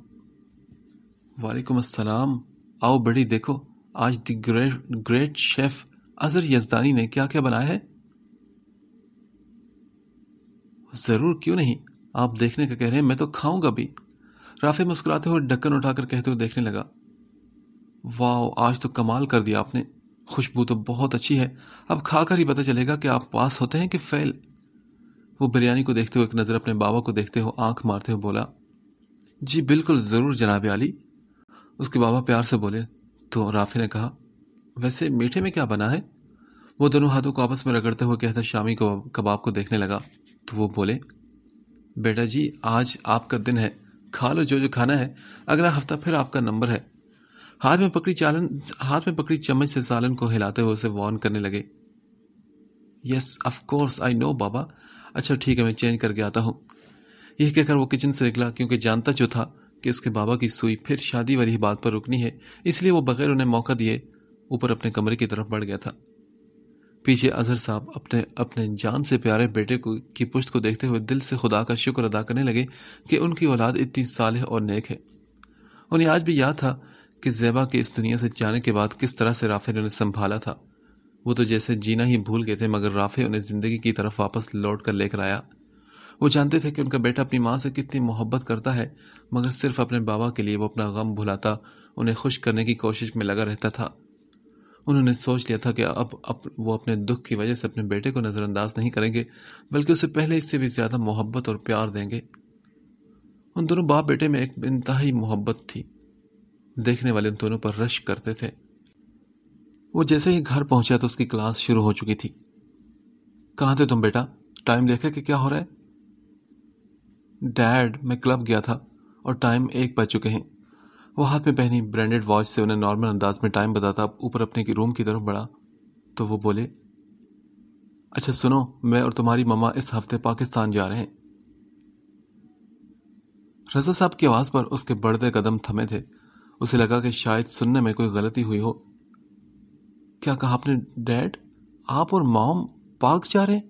وعلیکم السلام، آؤ بڑی دیکھو آج the great chef Azhar Yazdani نے کیا کیا بنایا ہے۔ ضرور کیوں نہیں، آپ دیکھنے کا کہہ رہے ہیں، میں تو کھاؤں گا بھی۔ رافع مسکراتے ہوئے ڈھکن اٹھا کر کہتے ہوئے دیکھنے لگا، واو آج تو کمال کر دیا آپ نے، خوشبو تو بہت اچھی ہے، اب کھا کر ہی پتہ چلے گا کہ آپ پاس ہوتے ہیں کہ فیل۔ وہ بریانی کو دیکھتے ہوئے ایک نظر اپنے بابا کو دیکھتے ہوئے آنکھ مارتے ہوئے بولا، جی بالکل ضرور جناب عالی۔ اس کے بابا پیار سے بولے تو رافع نے کہا، ویسے میٹھے میں کیا بنا ہے؟ وہ دونوں ہاتھوں کو آپس میں رگڑتے ہوئے کہتا شامی کباب کو دیکھنے لگا تو وہ بولے، بیٹا جی آج آپ کا دن ہے، کھا لو جو کھانا ہے، اگلا ہفتہ پھر آپ کا نمبر ہے۔ ہاتھ میں پکڑی چمچ سے سالن کو ہلاتے ہوئے اسے وارن کرنے لگے۔ یس آف کورس آئی نو بابا، اچھا ٹھیک ہے میں چینج کر کے آتا ہوں۔ یہ کہہ کر وہ کچن سے نکلا، کیونکہ جانتا جو تھا کہ اس کے بابا کی سوئی پھر شادی والی بات پر رکنی ہے، اس لیے وہ بغیر انہیں موقع دیے اوپر اپنے کمرے کی طرف بڑھ گیا تھا۔ پیچھے اظہر صاحب اپنے جان سے پیارے بیٹے کی پشت کو دیکھتے ہوئے دل سے خدا کا شکر ادا کرنے لگے کہ ان کی اولاد اتنی صالح اور نیک ہے۔ انہیں آج بھی یاد تھا کہ زیبا کے اس دنیا سے جانے کے بعد کس طرح سے رافع نے انہیں سنبھالا تھا، وہ تو جیسے جینا ہی بھول گئے تھے، مگر رافع انہیں زندگی کی طرف واپس لوٹ کر لے کر آیا۔ وہ جانتے تھے کہ ان کا بیٹا اپنی ماں سے کتنی محبت کرتا ہے، مگر صرف اپنے بابا کے لیے وہ اپنا غم بھلاتا، انہیں خوش کرنے کی کوشش میں لگا رہتا تھا۔ انہوں نے سوچ لیا تھا کہ اب وہ اپنے دکھ کی وجہ سے اپنے بیٹے کو نظر انداز نہیں کریں گے، بلکہ اسے پہلے اس سے بھی زیادہ محبت اور پیار دیں گے۔ ان دونوں باپ بیٹے میں ایک انتہائی محبت تھی، دیکھنے والے ان دونوں پر رشک کرتے تھے۔ وہ جیسے ہی گھر پہنچا تو اس کی کلاس شروع ہو چکی تھی۔ کہاں تھے تم بیٹا؟ ٹائم دیکھا کہ کیا ہو رہا ہے؟ ڈیڈ، میں کلب گیا تھا اور ٹائم 1 بج چکے ہیں۔ وہ ہاتھ میں پہنی برانڈڈ واچ سے انہیں نارمل انداز میں ٹائم بتاتا اوپر اپنے روم کی طرف بڑھا تو وہ بولے، اچھا سنو، میں اور تمہاری مما اس ہفتے پاکستان جا رہے ہیں۔ رضا صاحب کی آواز پر اس کے بڑھتے قدم تھمے تھے۔ اسے لگا کہ شاید سننے میں کوئی غلطی ہوئی ہو۔ کیا کہا آپ نے ڈیڈ؟ آپ اور مام پاک جا رہے ہیں؟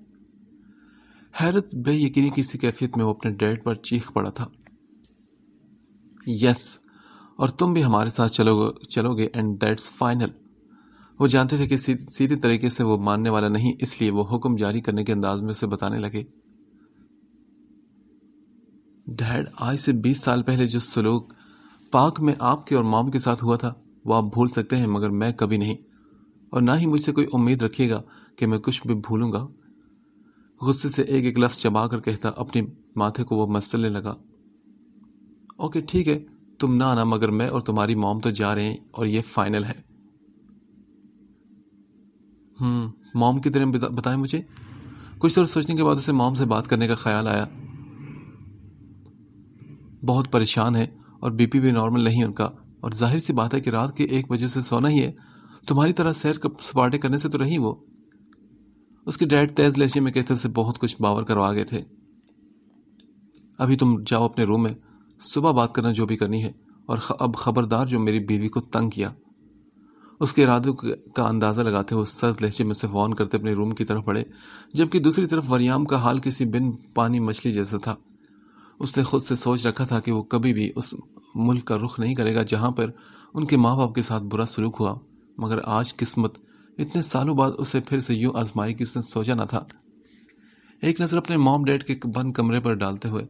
حیرت بے یقینی کی سی کیفیت میں وہ اپنے ڈیڈ پر چیخ پڑا تھا۔ یس، اور تم بھی ہمارے ساتھ چلو گے اینڈ دیٹس فائنل۔ وہ جانتے تھے کہ سیدھے طریقے سے وہ ماننے والا نہیں، اس لیے وہ حکم جاری کرنے کے انداز میں اسے بتانے لگے، ڈیڈ، آج سے 20 سال پہلے جو سلوک پاک میں آپ کے اور مام کے ساتھ ہوا تھا وہ آپ بھول سکتے ہیں، مگر میں کبھی نہیں، اور نہ ہی مجھ سے کوئی امید رکھیے گا کہ میں کچھ بھی بھولوں گا۔ غصے سے ایک ایک لفظ چبا کر کہتا اپنے ماتھے کو وہ مسلنے لگا، اوکے ٹھیک ہے، تم نہ آنا، مگر میں اور تمہاری مام تو جا رہے ہیں اور یہ فائنل ہے۔ مام کی طرح بتائیں مجھے۔ کچھ دیر سوچنے کے بعد اسے مام سے بات کرنے کا خیال آیا۔ بہت پریشان ہے اور بی پی بھی نارمل نہیں ان کا، اور ظاہر سی بات ہے کہ رات کے 1 بجے سے سونا ہی ہے، تمہاری طرح سیر سپاٹے کرنے سے تو رہی وہ۔ اس کے ڈیڈ تیز لہجے میں کہتے اسے بہت کچھ باور کروا گئے تھے۔ ابھی تم جاؤ اپنے روم میں، صبح بات کرنا جو بھی کرنی ہے، اور اب خبردار جو میری بیوی کو تنگ کیا۔ اس کے ارادوں کا اندازہ لگاتے ہوئے سرد لہجے میں سے فون کرتے اپنے روم کی طرف بڑھے، جبکہ دوسری طرف وریام کا حال کسی بن پانی مچھلی جیسا تھا۔ اس نے خود سے سوچ رکھا تھا کہ وہ کبھی بھی اس ملک کا رخ نہیں کرے گا جہاں پر ان کے ماں باپ کے ساتھ برا سلوک ہوا، مگر آج قسمت اتنے سالوں بعد اسے پھر سے یوں آزمائی کہ اس نے سوچا نہ تھا۔ ایک نظر اپنے مام ڈیڈ کے بند کمرے پر ڈالتے ہوئے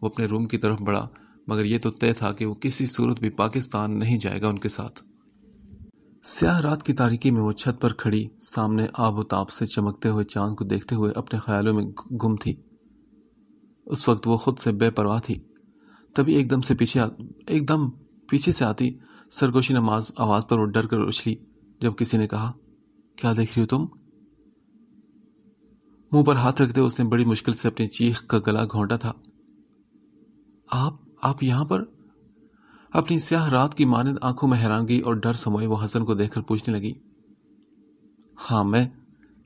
وہ اپنے روم کی طرف بڑھا، مگر یہ تو طے تھا کہ وہ کسی صورت بھی پاکستان نہیں جائے گا ان کے ساتھ۔ سیاہ رات کی تاریکی میں وہ چھت پر کھڑی سامنے آب و تاب سے چمکتے ہوئے چاند کو دیکھتے ہوئے اپنے خیالوں میں گم تھی۔ اس وقت وہ خود سے بے پرواہ تھی۔ تبھی ایک دم پیچھے سے آتی سرگوشی آواز پر وہ ڈر کر اچھلی جب کسی نے کہا، کیا دیکھ رہی ہو تم؟ منہ پر ہاتھ رکھتے اس نے بڑی مشکل سے اپنی چیخ کا گلا گھونٹا تھا۔ آپ یہاں پر؟ اپنی سیاہ رات کی مانند آنکھوں میں حیرانگی اور ڈر سموئے وہ حسن کو دیکھ کر پوچھنے لگی۔ ہاں میں،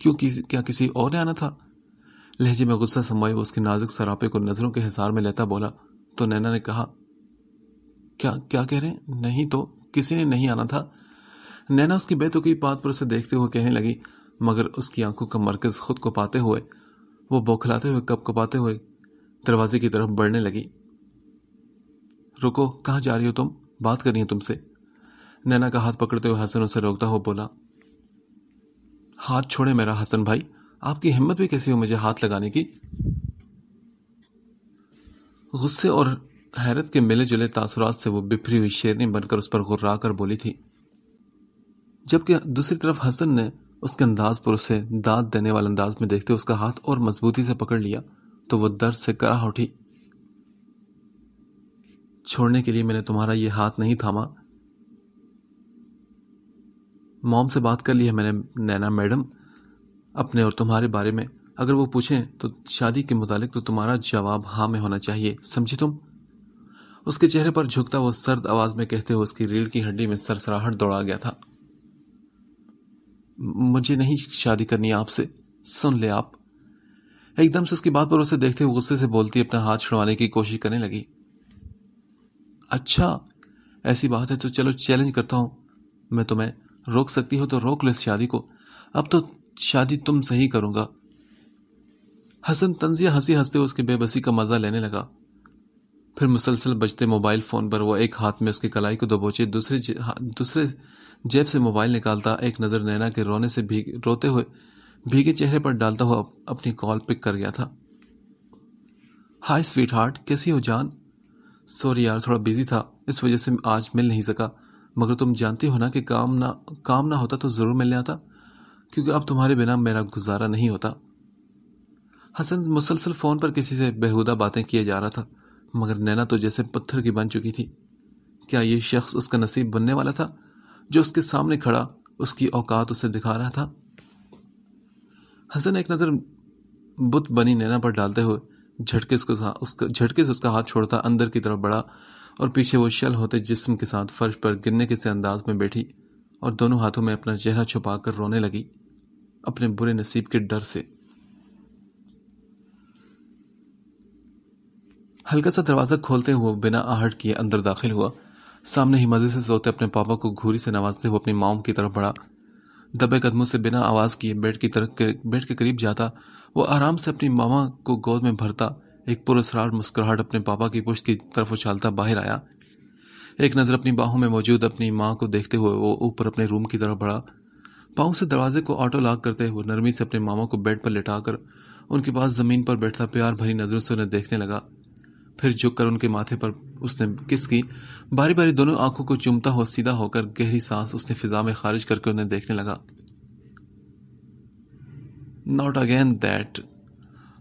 کیا کسی اور نے آنا تھا؟ لہجے میں غصہ سموئے وہ اس کے نازک سراپے کو نظروں کے حصار میں لیتا بولا تو نینا نے کہا، کیا کہہ رہے ہیں؟ نہیں تو کسی نے نہیں آنا تھا۔ نینا اس کی بے تکی بات پر اسے دیکھتے ہوئے کہنے لگی، مگر اس کی آنکھوں کا مرکز خود کو پاتے ہوئے وہ بوکھلاتے ہوئے کپ کپاتے ہوئے دروازے کی طرف بڑھنے لگی۔ رکو، کہاں جا رہی ہو تم؟ بات کرنی ہے تم سے۔ نینا کا ہاتھ پکڑتے ہوئے حسن اسے روکتا ہوا بولا، ہاتھ چھوڑے میرا حسن بھائی، آپ کی ہمت بھی کیسی ہو مجھے ہاتھ لگانے کی؟ غصے اور حیرت کے ملے جلے تاثرات سے وہ بپھری ہوئی شیرنی بن کر اس پر غرا کر بولی تھی، جبکہ دوسری طرف حسن نے اس کے انداز پر اسے داد دینے والے انداز میں دیکھتے اس کا ہاتھ اور مضبوطی سے پکڑ لیا تو وہ درد سے کراہ اٹھی۔ چھوڑنے کے لیے میں نے تمہارا یہ ہاتھ نہیں تھاما۔ موم سے بات کر لی ہے میں نے نینا میڈم، اپنے اور تمہارے بارے میں، اگر وہ پوچھیں تو شادی کے متعلق تو تمہارا جواب ہاں میں ہونا چاہیے، سمجھی تم؟ اس کے چہرے پر جھکتا وہ سرد آواز میں کہتے ہوئے اس کی ریڑھ کی ہڈی میں سرسراہٹ دوڑا گیا تھا۔ مجھے نہیں شادی کرنی آپ سے، سن لے آپ۔ ایک دم سے اس کی بات پر اسے دیکھتے ہوئے غصے سے بولتی اپنا ہاتھ چھڑوانے کی کوشش کرنے لگی۔ اچھا ایسی بات ہے تو چلو چیلنج کرتا ہوں، میں تمہیں روک سکتی ہو تو روک لو اس شادی کو، اب تو شادی تم سے ہی کروں گا۔ حسن طنزیہ ہنسی ہنستے اس کی بے بسی کا مزہ لینے لگا، پھر مسلسل بجتے موبائل فون پر وہ ایک ہاتھ میں اس کی کلائی کو دبوچے دوسرے جیب سے موبائل نکالتا، ایک نظر نینا کے رونے سے روتے ہوئے بھیگے چہرے پر ڈالتا ہوا اپنی کال پک کر گیا تھا۔ ہائی سویٹ ہارٹ، کیسی ہو جان؟ سوری یار، تھوڑا بیزی تھا، اس وجہ سے آج مل نہیں سکا، مگر تم جانتی ہو نا کہ کام نہ ہوتا تو ضرور ملنے آتا، کیونکہ اب تمہارے بنا میرا گزارا نہیں ہوتا۔ حسن مسلسل فون پر کسی سے بےہودہ باتیں کیے جا رہا تھا، مگر نینا تو جیسے پتھر کی بن چکی تھی۔ کیا یہ شخص اس کا نصیب بننے والا تھا جو اس کے سامنے کھڑا اس کی اوقات اسے دکھا رہا تھا؟ حسن ایک نظر بت بنی نینا پر ڈالتے ہوئے جھٹکے سے اس کا ہاتھ چھوڑتا اندر کی طرف بڑھا، اور پیچھے وہ شل ہوتے جسم کے ساتھ فرش پر گرنے کے سے انداز میں بیٹھی اور دونوں ہاتھوں میں اپنا چہرہ چھپا کر رونے لگی، اپنے برے نصیب کے ڈر سے۔ ہلکا سا دروازہ کھولتے ہوئے بنا آہٹ کیے اندر داخل ہوا۔ سامنے ہی مزے سے سوتے اپنے پاپا کو گھوری سے نوازتے ہوئے اپنی مام کی طرف بڑھا۔ دبے قدموں سے بنا آواز کیے بیڈ کے قریب جاتا، وہ آرام سے اپنی ماما کو گود میں بھرتا، ایک پراسرار مسکراہٹ اپنے پاپا کی پشت کی طرف اچھالتا باہر آیا۔ ایک نظر اپنی باہوں میں موجود اپنی ماں کو دیکھتے ہوئے وہ اوپر اپنے روم کی طرف بڑھا، پاؤں سے دروازے کو آٹو لاک کرتے ہوئے نرمی سے اپنے ماما کو بیڈ پر لٹا کر ان کے پاس زمین پر بیٹھتا پیار بھری نظروں سے انہیں دیکھنے لگا۔ پھر جھک کر ان کے ماتھے پر اس نے کس کی، باری باری دونوں آنکھوں کو چومتا ہوا سیدھا ہو کر گہری سانس اس نے فضا میں خارج کر کے انہیں دیکھنے لگا۔ ناٹ اگین دیٹ،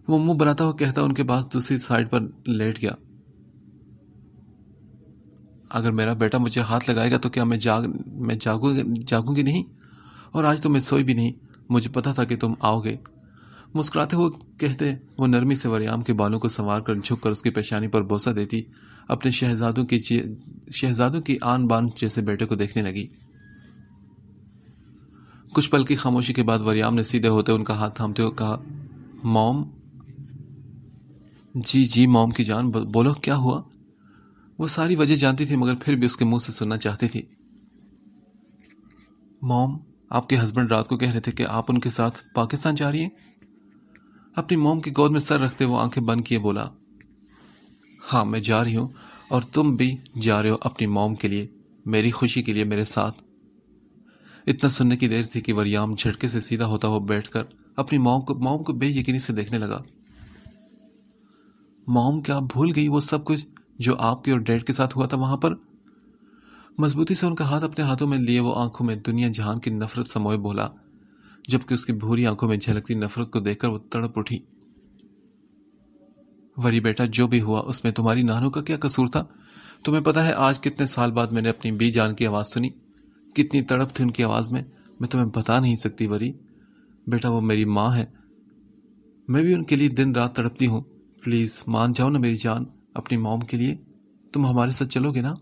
وہ منہ بناتا ہوا کہتا ان کے پاس دوسری سائڈ پر لیٹ گیا۔ اگر میرا بیٹا مجھے ہاتھ لگائے گا تو کیا میں جاگوں گی نہیں؟ اور آج تو میں سوئی بھی نہیں، مجھے پتا تھا کہ تم آؤ گے۔ مسکراتے ہوئے کہتے وہ نرمی سے وریام کے بالوں کو سنوار کر جھک کر اس کی پیشانی پر بوسہ دیتی اپنے شہزادوں کی آن بان جیسے بیٹے کو دیکھنے لگی۔ کچھ پل کی خاموشی کے بعد وریام نے سیدھے ہوتے ان کا ہاتھ تھامتے ہوئے کہا، موم؟ جی موم کی جان، بولو کیا ہوا؟ وہ ساری وجہ جانتی تھی مگر پھر بھی اس کے منہ سے سننا چاہتی تھی۔ موم، آپ کے ہسبینڈ رات کو کہہ رہے تھے کہ آپ ان کے ساتھ پاکستان جا رہی ہیں۔ اپنی موم کی گود میں سر رکھتے وہ آنکھیں بند کیے بولا، ہاں میں جا رہی ہوں، اور تم بھی جا رہے ہو اپنی موم کے لیے، میری خوشی کے لیے میرے ساتھ۔ اتنا سننے کی دیر تھی کہ وریام جھٹکے سے سیدھا ہوتا ہو بیٹھ کر اپنی موم کو بے یقینی سے دیکھنے لگا۔ موم، کیا بھول گئی وہ سب کچھ جو آپ کے اور ڈیڈ کے ساتھ ہوا تھا وہاں پر؟ مضبوطی سے ان کا ہاتھ اپنے ہاتھوں میں لیے وہ آنکھوں میں دنیا جہان کی نفرت سموئے بولا، جبکہ اس کی بھوری آنکھوں میں جھلکتی نفرت کو دیکھ کر وہ تڑپ اٹھی۔ وری بیٹا، جو بھی ہوا اس میں تمہاری نانو کا کیا قصور تھا؟ تمہیں پتا ہے آج کتنے سال بعد میں نے اپنی بی جان کی آواز سنی، کتنی تڑپ تھی ان کی آواز میں تمہیں بتا نہیں سکتی وری بیٹا، وہ میری ماں ہے، میں بھی ان کے لیے دن رات تڑپتی ہوں، پلیز مان جاؤ نا میری جان، اپنی موم کے لیے تم ہمارے ساتھ چلو گے نا؟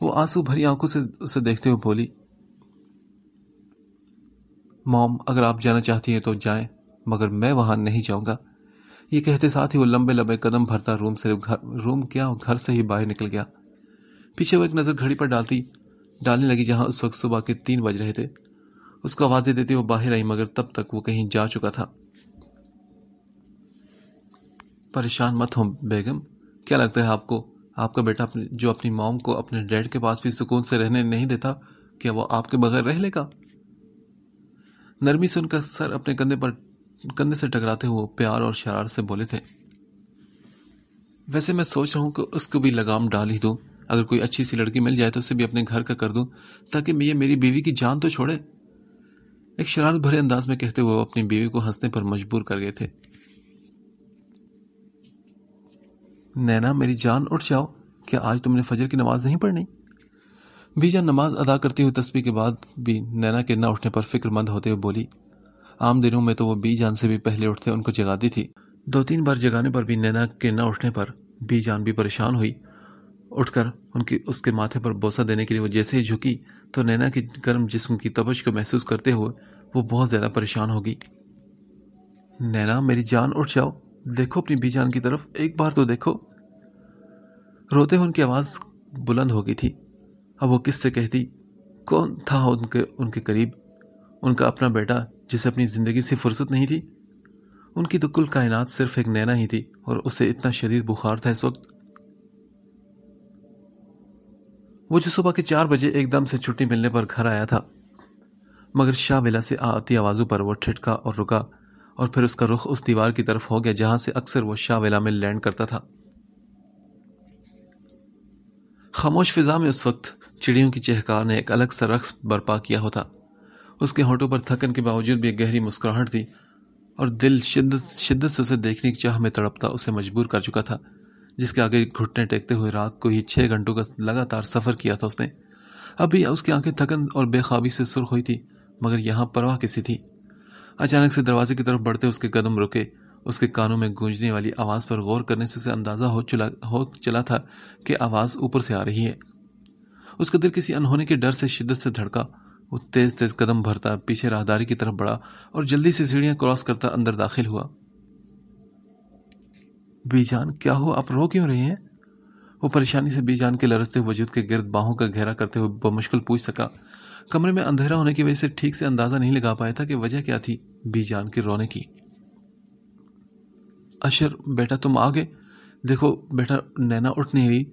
وہ آنسو بھری آنکھوں سے اسے دیکھتے ہوئے بولی، موم اگر آپ جانا چاہتی ہیں تو جائیں، مگر میں وہاں نہیں جاؤں گا۔ یہ کہتے ساتھ ہی وہ لمبے لمبے قدم بھرتا گھر سے ہی باہر نکل گیا۔ پیچھے وہ ایک نظر گھڑی پر ڈالنے لگی جہاں اس وقت صبح کے 3 بج رہے تھے۔ اس کو آوازیں دیتی وہ باہر آئی مگر تب تک وہ کہیں جا چکا تھا۔ پریشان مت ہو بیگم، کیا لگتا ہے آپ کو آپ کا بیٹا جو اپنی موم کو اپنے ڈیڈ کے پاس بھی سکون سے رہنے نہیں دیتا، کیا وہ آپ کے بغیر رہ لے گا؟ نرمی سے ان کا سر اپنے کندھے سے ٹکراتے ہوئے پیار اور شرارت سے بولے تھے، ویسے میں سوچ رہا ہوں کہ اس کو بھی لگام ڈال ہی دوں، اگر کوئی اچھی سی لڑکی مل جائے تو اسے بھی اپنے گھر کا کر دوں تاکہ یہ میری بیوی کی جان تو چھوڑے۔ ایک شرارت بھرے انداز میں کہتے ہوئے وہ اپنی بیوی کو ہنسنے پر مجبور کر گئے تھے۔ نینا میری جان اٹھ جاؤ، کیا آج تم نے فجر کی نماز نہیں پڑھنی؟ بی جان نماز ادا کرتی ہوئی تسبیح کے بعد بھی نینا کے نہ اٹھنے پر فکر مند ہوتے ہوئے بولی۔ عام دنوں میں تو وہ بی جان سے بھی پہلے اٹھتے ان کو جگاتی تھی، 2-3 بار جگانے پر بھی نینا کے نہ اٹھنے پر بی جان بھی پریشان ہوئی۔ اٹھ کر اس کے ماتھے پر بوسہ دینے کے لیے وہ جیسے ہی جھکی تو نینا کے گرم جسم کی تپش کو محسوس کرتے ہوئے وہ بہت زیادہ پریشان ہوگی۔ نینا میری جان اٹھ جاؤ، دیکھو اپنی بی جان کی طرف، ایک بار تو دیکھو۔ روتے ہوئے ان کی آواز بلند ہو گئی تھی۔ اب وہ کس سے کہتی؟ کون تھا ان کے قریب؟ ان کا اپنا بیٹا جسے اپنی زندگی سے فرصت نہیں تھی؟ ان کی تو کل کائنات صرف ایک نینا ہی تھی اور اسے اتنا شدید بخار تھا اس وقت۔ وہ جو صبح کے 4 بجے ایک دم سے چھٹی ملنے پر گھر آیا تھا، مگر شاہ ولا سے آتی آوازوں پر وہ ٹھٹکا اور رکا، اور پھر اس کا رخ اس دیوار کی طرف ہو گیا جہاں سے اکثر وہ شاہ ولا میں لینڈ کرتا تھا۔ خاموش فضا میں اس وقت چڑیوں کی چہکار نے ایک الگ سا رقص برپا کیا ہوتا۔ اس کے ہونٹوں پر تھکن کے باوجود بھی ایک گہری مسکراہٹ تھی، اور دل شدت سے اسے دیکھنے کی چاہ میں تڑپتا اسے مجبور کر چکا تھا، جس کے آگے گھٹنے ٹیکتے ہوئے رات کو ہی 6 گھنٹوں کا لگاتار سفر کیا تھا اس نے۔ اب بھی اس کی آنکھیں تھکن اور بے خوابی سے سرخ ہوئی تھی، مگر یہاں پرواہ کسی تھی۔ اچانک سے دروازے کی طرف بڑھتے اس کے قدم رکے۔ اس کے کانوں میں گونجنے والی آواز پر غور کرنے سے اسے اندازہ ہو چلا تھا کہ آواز اوپر سے آ رہی ہے۔ اس کا دل کسی انہونے کے ڈر سے شدت سے دھڑکا۔ وہ تیز تیز قدم بھرتا پیچھے راہداری کی طرف بڑھا اور جلدی سے سیڑھیاں کراس کرتا اندر داخل ہوا۔ بی جان، کیا ہو؟ آپ رو کیوں رہی ہیں؟ وہ پریشانی سے بی جان کے لرزتے وجود کے گرد باہوں کا گھیرا کرتے ہوئے بمشکل پوچھ سکا۔ کمرے میں اندھیرا ہونے کی وجہ سے ٹھیک سے اندازہ نہیں لگا پایا تھا کہ وجہ کیا تھی بی جان کے رونے کی۔ اشر بیٹا، تم آ گئے؟ دیکھو بیٹا، نینا اٹھ نہیں رہی،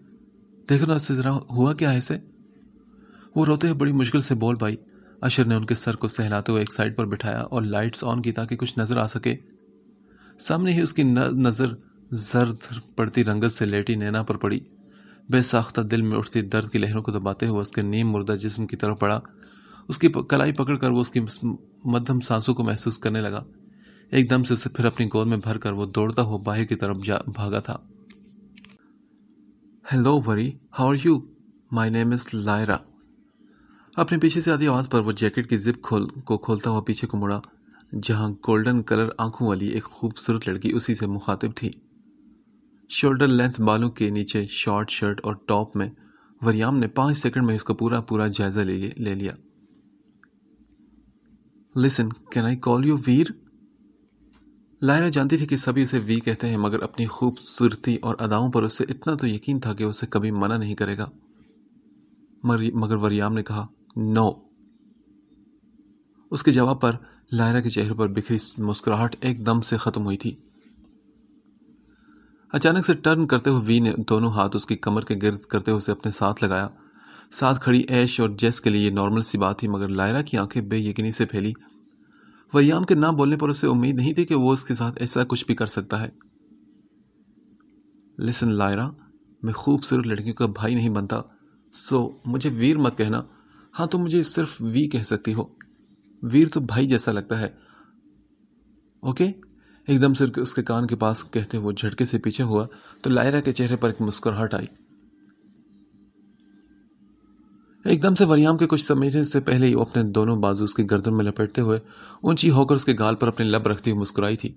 دیکھو نا اس سے ذرا ہوا کیا ہے اسے؟ وہ روتے ہوئے بڑی مشکل سے بول پائی۔ اشر نے ان کے سر کو سہلاتے ہوئے ایک سائڈ پر بٹھایا اور لائٹس آن کی تاکہ کچھ نظر آ سکے۔ سامنے ہی اس کی نظر زرد پڑتی رنگت سے لیٹی نینا پر پڑی۔ بے ساختہ دل میں اٹھتی درد کی لہروں کو دباتے ہوئے اس کے نیم مردہ جسم کی طرف پڑا۔ اس کی کلائی پکڑ کر وہ اس کی مدھم سانسوں کو محسوس کرنے لگا۔ ایک دم سے اسے پھر اپنی گود میں بھر کر وہ دوڑتا ہوا باہر کی طرف بھاگا تھا۔ ہیلو وری، ہاؤ آر یو؟ مائی نیم از لائرا۔ اپنے پیچھے سے آتی آواز پر وہ جیکٹ کی زپ کو کھولتا ہوا پیچھے کو مڑا، جہاں گولڈن کلر آنکھوں والی ایک خوبصورت لڑکی اسی سے مخاطب تھی۔ شولڈر لینتھ بالوں کے نیچے شارٹ شرٹ اور ٹاپ میں وریام نے 5 سیکنڈ میں اس کا پورا جائزہ لے لیا۔ لسن، کین آئی کال یو ویر؟ لائرا جانتی تھی کہ سبھی اسے وی کہتے ہیں، مگر اپنی خوبصورتی اور اداؤں پر اسے اتنا تو یقین تھا کہ اسے کبھی منع نہیں کرے گا۔ مگر وریام نے کہا نو۔ اس کے جواب پر لائرا کے چہرے پر بکھری مسکراہٹ ایک دم سے ختم ہوئی تھی۔ اچانک سے ٹرن کرتے ہوئے وی نے دونوں ہاتھ اس کی کمر کے گرد کرتے ہوئے اسے اپنے ساتھ لگایا۔ ساتھ کھڑی ایش اور جیس کے لیے یہ نارمل سی بات تھی، مگر لائرا کی آنکھیں بے یقینی سے پھیلی۔ وریام کے نہ بولنے پر اسے امید نہیں تھی کہ وہ اس کے ساتھ ایسا کچھ بھی کر سکتا ہے۔ لسن لائرا، میں خوبصورت لڑکیوں کا بھائی نہیں بنتا، سو مجھے ویر مت کہنا۔ ہاں، تم مجھے صرف وی کہہ سکتی ہو، ویر تو بھائی جیسا لگتا ہے، اوکے؟ ایک دم سے اس کے کان کے پاس کہتے وہ جھٹکے سے پیچھے ہوا تو لائرا کے چہرے پر ایک مسکراہٹ آئی۔ ایک دم سے وریام کے کچھ سمجھنے سے پہلے ہی وہ اپنے دونوں بازو اس کی گردن میں لپیٹتے ہوئے اونچی ہو کر اس کے گال پر اپنے لب رکھتی ہوئی مسکرائی تھی۔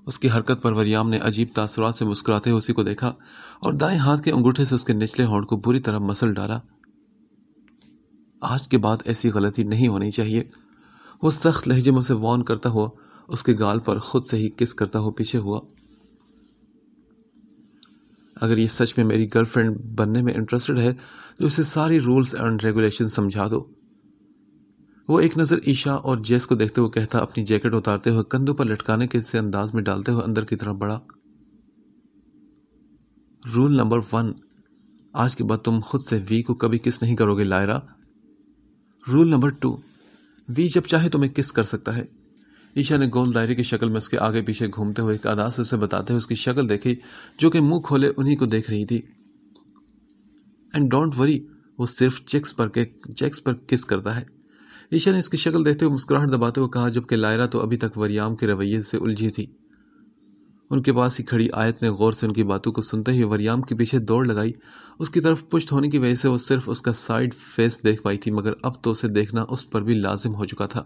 اس کی حرکت پر وریام نے عجیب تاثرات سے مسکراتے ہوئے اسی کو دیکھا اور دائیں ہاتھ کے انگوٹھے سے اس کے نچلے ہونٹ کو بری طرح مسل ڈالا۔ آج کے بعد ایسی غلطی نہیں ہونی چاہیے، وہ سخت لہجے میں اسے وارن کرتا ہوا اس کے گال پر خود سے ہی کس کرتا ہوا پیچھے ہوا۔ اگر یہ سچ میں میری گرل فرینڈ بننے میں انٹرسٹڈ ہے تو اسے ساری رولز اینڈ ریگولیشن سمجھا دو۔ وہ ایک نظر عشا اور جیس کو دیکھتے ہوئے کہتا اپنی جیکٹ اتارتے ہوئے کندھوں پر لٹکانے کے سے انداز میں ڈالتے ہوئے اندر کی طرف بڑھا۔ رول نمبر 1، آج کے بعد تم خود سے وی کو کبھی کس نہیں کرو گے لائرا۔ رول نمبر 2، وی جب چاہے تمہیں کس کر سکتا ہے۔ عشا نے گول دائرے کی شکل میں اس کے آگے پیچھے گھومتے ہوئے ایک ادا سے اسے بتاتے ہوئے اس کی شکل دیکھی جو کہ منہ کھولے انہی کو دیکھ رہی تھی۔ اینڈ ڈونٹ وری، وہ صرف چیکس پر کس کرتا ہے۔ عشا نے اس کی شکل دیکھتے ہوئے مسکراہٹ دباتے ہوئے کہا، جبکہ لائرا تو ابھی تک وریام کے رویے سے الجھی تھی۔ ان کے پاس ہی کھڑی آیت نے غور سے ان کی باتوں کو سنتے ہوئے وریام کے پیچھے دوڑ لگائی۔ اس کی طرف پشت ہونے کی وجہ سے وہ صرف اس کا سائیڈ فیس دیکھ پائی تھی، مگر اب تو اسے دیکھنا اس پر بھی لازم ہو چکا تھا۔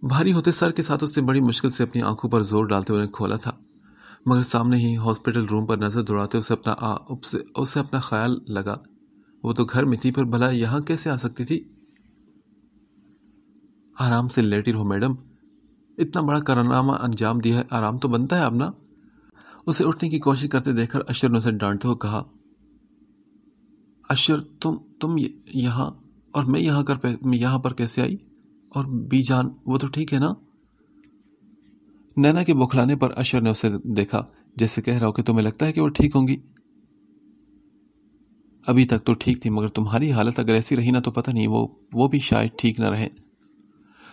بھاری ہوتے سر کے ساتھ اس نے بڑی مشکل سے اپنی آنکھوں پر زور ڈالتے ہوئے کھولا تھا، مگر سامنے ہی ہاسپٹل روم پر نظر دوڑاتے اسے اپنا خیال لگا، وہ تو گھر میں تھی، پر بھلا یہاں کیسے آ سکتی تھی؟ آرام سے لیٹی رہو میڈم، اتنا بڑا کارنامہ انجام دیا ہے، آرام تو بنتا ہے اب نا۔ اسے اٹھنے کی کوشش کرتے دیکھ کر اشر نے اسے ڈانٹتے ہوئے کہا، اشر تم یہاں اور میں یہاں پر کیسے آئی؟ اور بی جان وہ تو ٹھیک ہے نا؟ نینا کے بوکھلانے پر اشر نے اسے دیکھا جیسے کہہ رہا ہو کہ تمہیں لگتا ہے کہ وہ ٹھیک ہوں گی۔ ابھی تک تو ٹھیک تھی، مگر تمہاری حالت اگر ایسی رہی نا تو پتہ نہیں وہ بھی شاید ٹھیک نہ رہے۔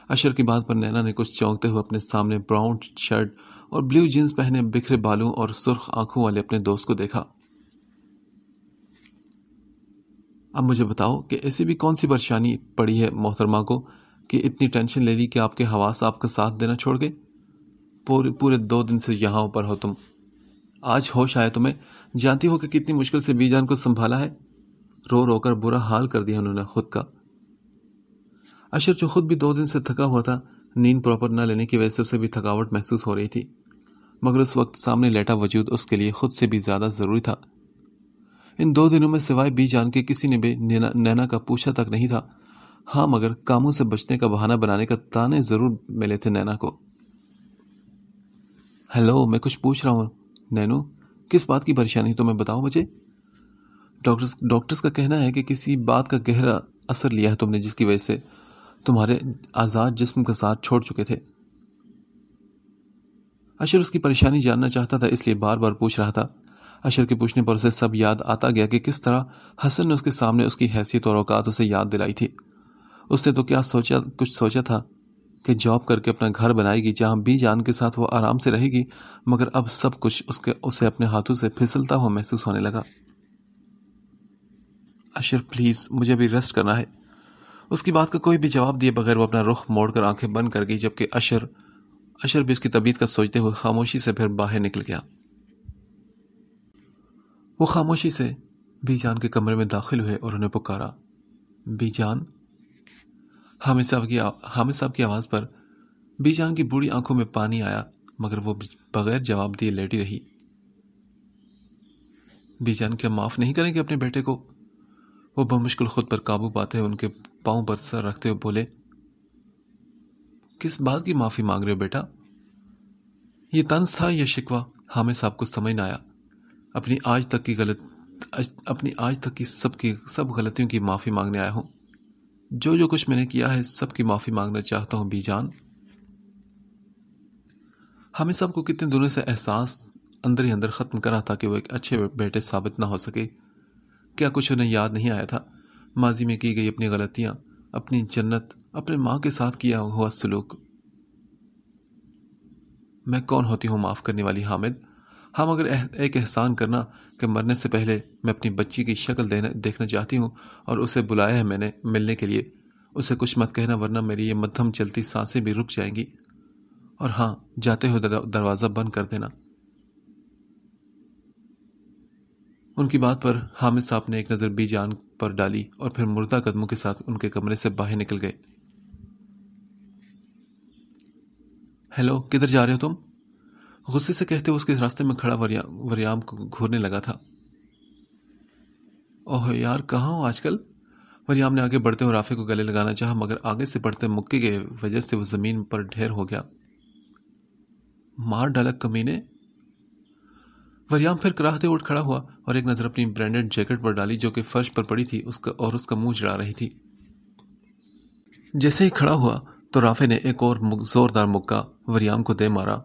اشر کی بات پر نینا نے کچھ چونکتے ہوئے اپنے سامنے براؤن شرٹ اور بلیو جینز پہنے بکھرے بالوں اور سرخ آنکھوں والے اپنے دوست کو دیکھا۔ اب مجھے بتاؤ کہ ایسی بھی کون سی پریشانی پڑی ہے محترمہ کو کہ اتنی ٹینشن لے لی کہ آپ کے حواس آپ کا ساتھ دینا چھوڑ گئے؟ پورے 2 دن سے یہاں اوپر ہو تم، آج ہوش آیا تمہیں؟ جانتی ہو کہ کتنی مشکل سے بی جان کو سنبھالا ہے؟ رو رو کر برا حال کر دیا انہوں نے خود کا۔ اشر جو خود بھی 2 دن سے تھکا ہوا تھا، نیند پراپر نہ لینے کی وجہ سے اسے بھی تھکاوٹ محسوس ہو رہی تھی، مگر اس وقت سامنے لیٹا وجود اس کے لیے خود سے بھی زیادہ ضروری تھا۔ ان 2 دنوں میں سوائے بی جان کے کسی نے بھی نینا کا پوچھا تک نہیں تھا۔ ہاں، مگر کاموں سے بچنے کا بہانہ بنانے کا تانے ضرور ملے تھے نینا کو۔ ہیلو، میں کچھ پوچھ رہا ہوں نینو، کس بات کی پریشانی تمہیں بتاؤ مجھے؟ ڈاکٹرز کا کہنا ہے کہ کسی بات کا گہرا اثر لیا ہے تم نے، جس کی وجہ سے تمہارے آزاد جسم کا ساتھ چھوڑ چکے تھے۔ اشر اس کی پریشانی جاننا چاہتا تھا، اس لیے بار بار پوچھ رہا تھا۔ اشر کے پوچھنے پر اسے سب یاد آتا گیا کہ کس طرح حسن نے اس کے سامنے اس کی حیثیت اور اوقات اسے یاد دلائی تھی۔ اس نے تو کچھ سوچا تھا کہ جاب کر کے اپنا گھر بنائے گی جہاں بی جان کے ساتھ وہ آرام سے رہے گی، مگر اب سب کچھ اسے اپنے ہاتھوں سے پھسلتا ہوا محسوس ہونے لگا۔ اشر پلیز، مجھے ابھی ریسٹ کرنا ہے۔ اس کی بات کا کوئی بھی جواب دیے بغیر وہ اپنا رخ موڑ کر آنکھیں بند کر گئی، جبکہ اشر بھی اس کی طبیعت کا سوچتے ہوئے خاموشی سے پھر باہر نکل گیا۔ وہ خاموشی سے بی جان کے کمرے میں داخل ہوئے اور انہیں پکارا، بی جان۔ حامد صاحب کی آواز پر بی جان کی بوڑھی آنکھوں میں پانی آیا، مگر وہ بغیر جواب دیے لیٹی رہی۔ بی جان کیا معاف نہیں کریں گے اپنے بیٹے کو؟ وہ بمشکل خود پر قابو پاتے ہوئے ان کے پاؤں پر سر رکھتے ہوئے بولے، کس بات کی معافی مانگ رہے ہو بیٹا؟ یہ طنز تھا یا شکوہ؟ حامد صاحب کو سمجھ نہ آیا۔ اپنی آج تک کی سب غلطیوں کی معافی مانگنے آیا ہوں۔ جو کچھ میں نے کیا ہے سب کی معافی مانگنا چاہتا ہوں بی جان۔ حامد صاحب کو کتنے دنوں سے احساس اندر ہی اندر ختم کرا تھا کہ وہ ایک اچھے بیٹے ثابت نہ ہو سکے۔ کیا کچھ انہیں یاد نہیں آیا تھا؟ ماضی میں کی گئی اپنی غلطیاں، اپنی جنت، اپنے ماں کے ساتھ کیا ہوا سلوک۔ میں کون ہوتی ہوں معاف کرنے والی حامد؟ ہاں، مگر ایک احسان کرنا کہ مرنے سے پہلے میں اپنی بچی کی شکل دیکھنا چاہتی ہوں اور اسے بلایا ہے میں نے ملنے کے لیے۔ اسے کچھ مت کہنا ورنہ میری یہ مدھم چلتی سانسیں بھی رک جائیں گی، اور ہاں، جاتے ہوئے دروازہ بند کر دینا۔ ان کی بات پر حامد صاحب نے ایک نظر بی جان پر ڈالی اور پھر مردہ قدموں کے ساتھ ان کے کمرے سے باہر نکل گئے۔ ہیلو، کدھر جا رہے ہو تم؟ غصے سے کہتے ہوئے اس کے راستے میں کھڑا وریام کو گھورنے لگا تھا۔ اوہ یار، کہاں ہو آج کل؟ وریام نے آگے بڑھتے ہوئے رافع کو گلے لگانا چاہا، مگر آگے سے بڑھتے مکے کی وجہ سے وہ زمین پر ڈھیر ہو گیا۔ مار ڈالا کمینے! وریام پھر کراہتے اٹھ کھڑا ہوا اور ایک نظر اپنی برانڈڈ جیکٹ پر ڈالی جو کہ فرش پر پڑی تھی اور اس کا منہ جڑا رہی تھی۔ جیسے ہی کھڑا ہوا تو رافع نے ایک اور زوردار مکہ وریام کو دے مارا۔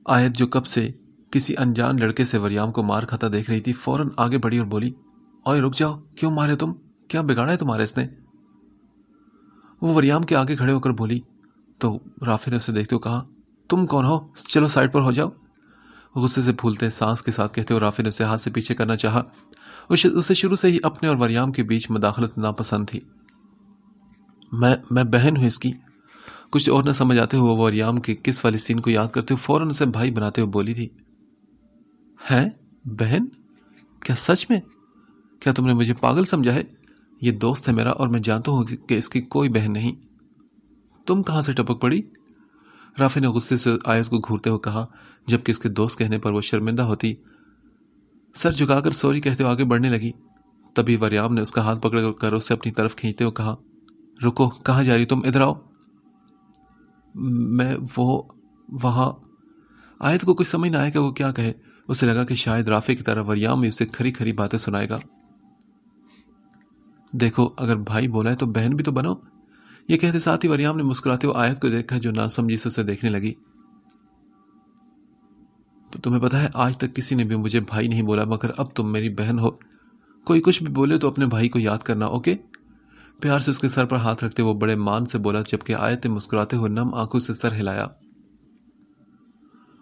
آیت جو کب سے کسی انجان لڑکے سے وریام کو مار کھاتا دیکھ رہی تھی، فوراً آگے بڑھی اور بولی، اوئے رک جاؤ، کیوں مارے تم؟ کیا بگاڑا ہے تمہارے اس نے؟ وہ وریام کے آگے کھڑے ہو کر بولی تو رافع نے اسے دیکھتے ہوئے کہا، تم کون ہو؟ چلو سائڈ پر ہو جاؤ۔ غصے سے پھولتے سانس کے ساتھ کہتے ہوئے رافع نے اسے ہاتھ سے پیچھے کرنا چاہا۔ اسے شروع سے ہی اپنے اور وریام کے بیچ مداخلت ناپسند تھی۔ میں بہن ہوں اس کی۔ کچھ اور نہ سمجھ آتے ہوئے وہ وریام کے کس والی سین کو یاد کرتے ہوئے فوراً اسے بھائی بناتے ہوئے بولی تھی، ہیں بہن؟ کیا سچ میں؟ کیا تم نے مجھے پاگل سمجھا ہے؟ یہ دوست ہے میرا اور میں جانتا ہوں کہ اس کی کوئی بہن نہیں۔ تم کہاں سے ٹپک پڑی؟ رافع نے غصے سے آیت کو گھورتے ہوئے کہا، جبکہ اس کے دوست کہنے پر وہ شرمندہ ہوتی سر جھکا کر سوری کہتے ہوئے آگے بڑھنے لگی۔ تبھی وریام نے اس کا ہاتھ پکڑ کر اسے اپنی طرف کھینچتے ہوئے کہا، رکو، کہاں جا رہی تم؟ ادھر آؤ۔ میں وہاں آیت کو کچھ سمجھ نہ آیا کہ وہ کیا کہے۔ اسے لگا کہ شاید رافع کی طرح وریام بھی اسے کھری کھری باتیں سنائے گا۔ دیکھو، اگر بھائی بولا ہے تو بہن بھی تو بنو۔ یہ کہتے ساتھ ہی وریام نے مسکراتے ہوئے آیت کو دیکھا جو ناسمجھی سے اسے دیکھنے لگی۔ تمہیں پتا ہے آج تک کسی نے بھی مجھے بھائی نہیں بولا، مگر اب تم میری بہن ہو کوئی کچھ بھی بولے تو اپنے بھائی کو یاد کرنا، اوکے؟ پیار سے اس کے سر پر ہاتھ رکھتے وہ بڑے مان سے بولا، جبکہ آیت نے مسکراتے ہوئے نم آنکھوں سے سر ہلایا۔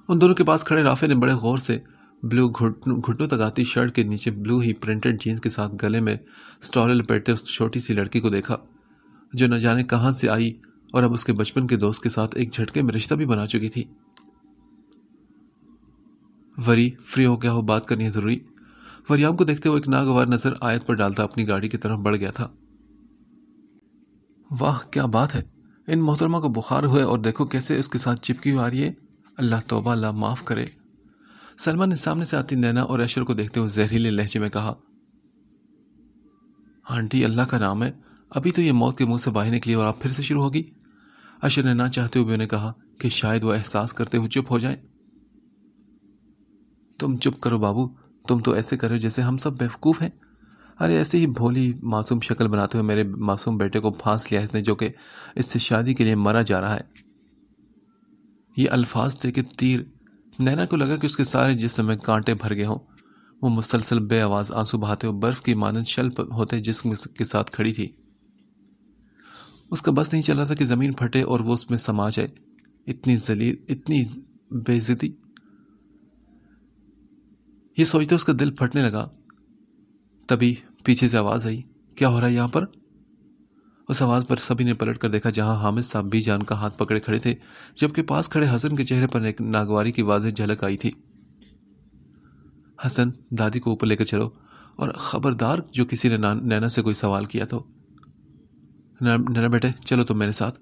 ان دونوں کے پاس کھڑے رافع نے بڑے غور سے بلو گھٹنوں تک آتی شرٹ کے نیچے بلو ہی پرنٹڈ جینز کے ساتھ گلے میں سٹورے لپیٹتے اس چھوٹی سی لڑکی کو دیکھا، جو نہ جانے کہاں سے آئی اور اب اس کے بچپن کے دوست کے ساتھ ایک جھٹکے میں رشتہ بھی بنا چکی تھی۔ وری، فری ہو گیا ہو، بات کرنی ہے ضروری۔ وریام کو دیکھتے ہوئے ایک ناگوار نظر آیت پر ڈالتا اپنی گاڑی کی طرف بڑھ گیا تھا۔ واہ کیا بات ہے، ان محترمہ کو بخار ہوئے اور دیکھو کیسے اس کے ساتھ چپکی ہوئی آ رہی ہے۔ اللہ توبہ، اللہ معاف کرے۔ سلمان نے سامنے سے آتی نینا اور اشر کو دیکھتے ہوئے زہریلے لہجے میں کہا، آنٹی اللہ کا نام ہے، ابھی تو یہ موت کے منہ سے باہر نکلی اور آپ پھر سے شروع ہوگی۔ اشر نے نہ چاہتے ہوئے انہیں کہا کہ شاید وہ احساس کرتے ہوئے چپ ہو جائیں۔ تم چپ کرو بابو، تم تو ایسے کرو جیسے ہم سب بیوقوف ہیں۔ ارے ایسے ہی بھولی معصوم شکل بناتے ہوئے میرے معصوم بیٹے کو پھانس لیا اس نے، جو کہ اس سے شادی کے لیے مرا جا رہا ہے۔ یہ الفاظ تھے کہ تیر۔ نینا کو لگا کہ اس کے سارے جسم میں کانٹے بھر گئے ہوں۔ وہ مسلسل بے آواز آنسو بہاتے ہوئے برف کی مانند شل ہوتے جسم کے ساتھ کھڑی تھی۔ اس کا بس نہیں چل رہا تھا کہ زمین پھٹے اور وہ اس میں سما جائے۔ اتنی ذلیل، اتنی بے عزتی۔ یہ سوچتے اس کا دل پھٹنے لگا۔ تبھی پیچھے سے آواز آئی، کیا ہو رہا ہے یہاں پر؟ اس آواز پر سبھی نے پلٹ کر دیکھا، جہاں حامد صاحب بی جان کا ہاتھ پکڑے کھڑے تھے، جبکہ پاس کھڑے حسن کے چہرے پر ایک ناگواری کی واضح جھلک آئی تھی۔ حسن، دادی کو اوپر لے کر چلو، اور خبردار جو کسی نے نینا سے کوئی سوال کیا تو۔ نینا بیٹے چلو تم میرے ساتھ۔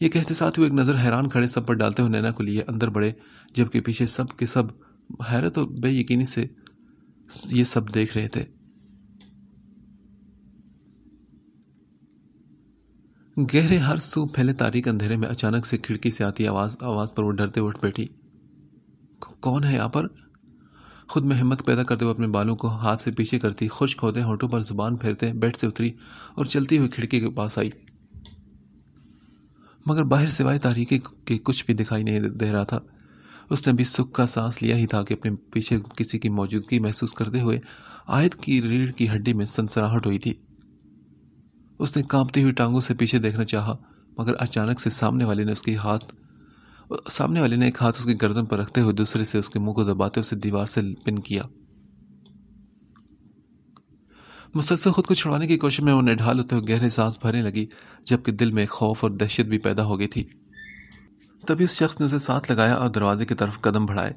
یہ کہتے ساتھ ہوئے ایک نظر حیران کھڑے سب پر ڈالتے ہوئے نینا کو لیے اندر بڑھے، جبکہ پیچھے سب کے سب حیرت اور بے یقینی سے یہ سب دیکھ رہے تھے۔ گہرے ہر سو پھیلے تاریک اندھیرے میں اچانک سے کھڑکی سے آتی آواز پر وہ ڈرتے اٹھ بیٹھی۔ کون ہے یہاں پر؟ خود میں ہمت پیدا کرتے ہوئے اپنے بالوں کو ہاتھ سے پیچھے کرتی، خشک ہوتے ہونٹوں پر زبان پھیرتے بیڈ سے اتری اور چلتی ہوئی کھڑکی کے پاس آئی، مگر باہر سوائے تاریکی کے کچھ بھی دکھائی نہیں دے رہا تھا۔ اس نے بھی سکھ کا سانس لیا ہی تھا کہ اپنے پیچھے کسی کی موجودگی محسوس کرتے ہوئے آیت کی ریڑھ کی ہڈی میں سنسناہٹ ہوئی تھی۔ اس نے کانپتی ہوئی ٹانگوں سے پیچھے دیکھنا چاہا، مگر اچانک سے سامنے والے نے ایک ہاتھ اس کی گردن پر رکھتے ہوئے دوسرے سے اس کے منہ کو دباتے اسے دیوار سے پن کیا۔ مسلسل خود کو چھڑوانے کی کوشش میں وہ نڈھال ہوتے ہوئے گہرے سانس بھرنے لگی، جبکہ دل میں خوف اور دہشت بھی پیدا ہو گئی تھی۔ تبھی اس شخص نے اسے ساتھ لگایا اور دروازے کی طرف قدم بڑھائے۔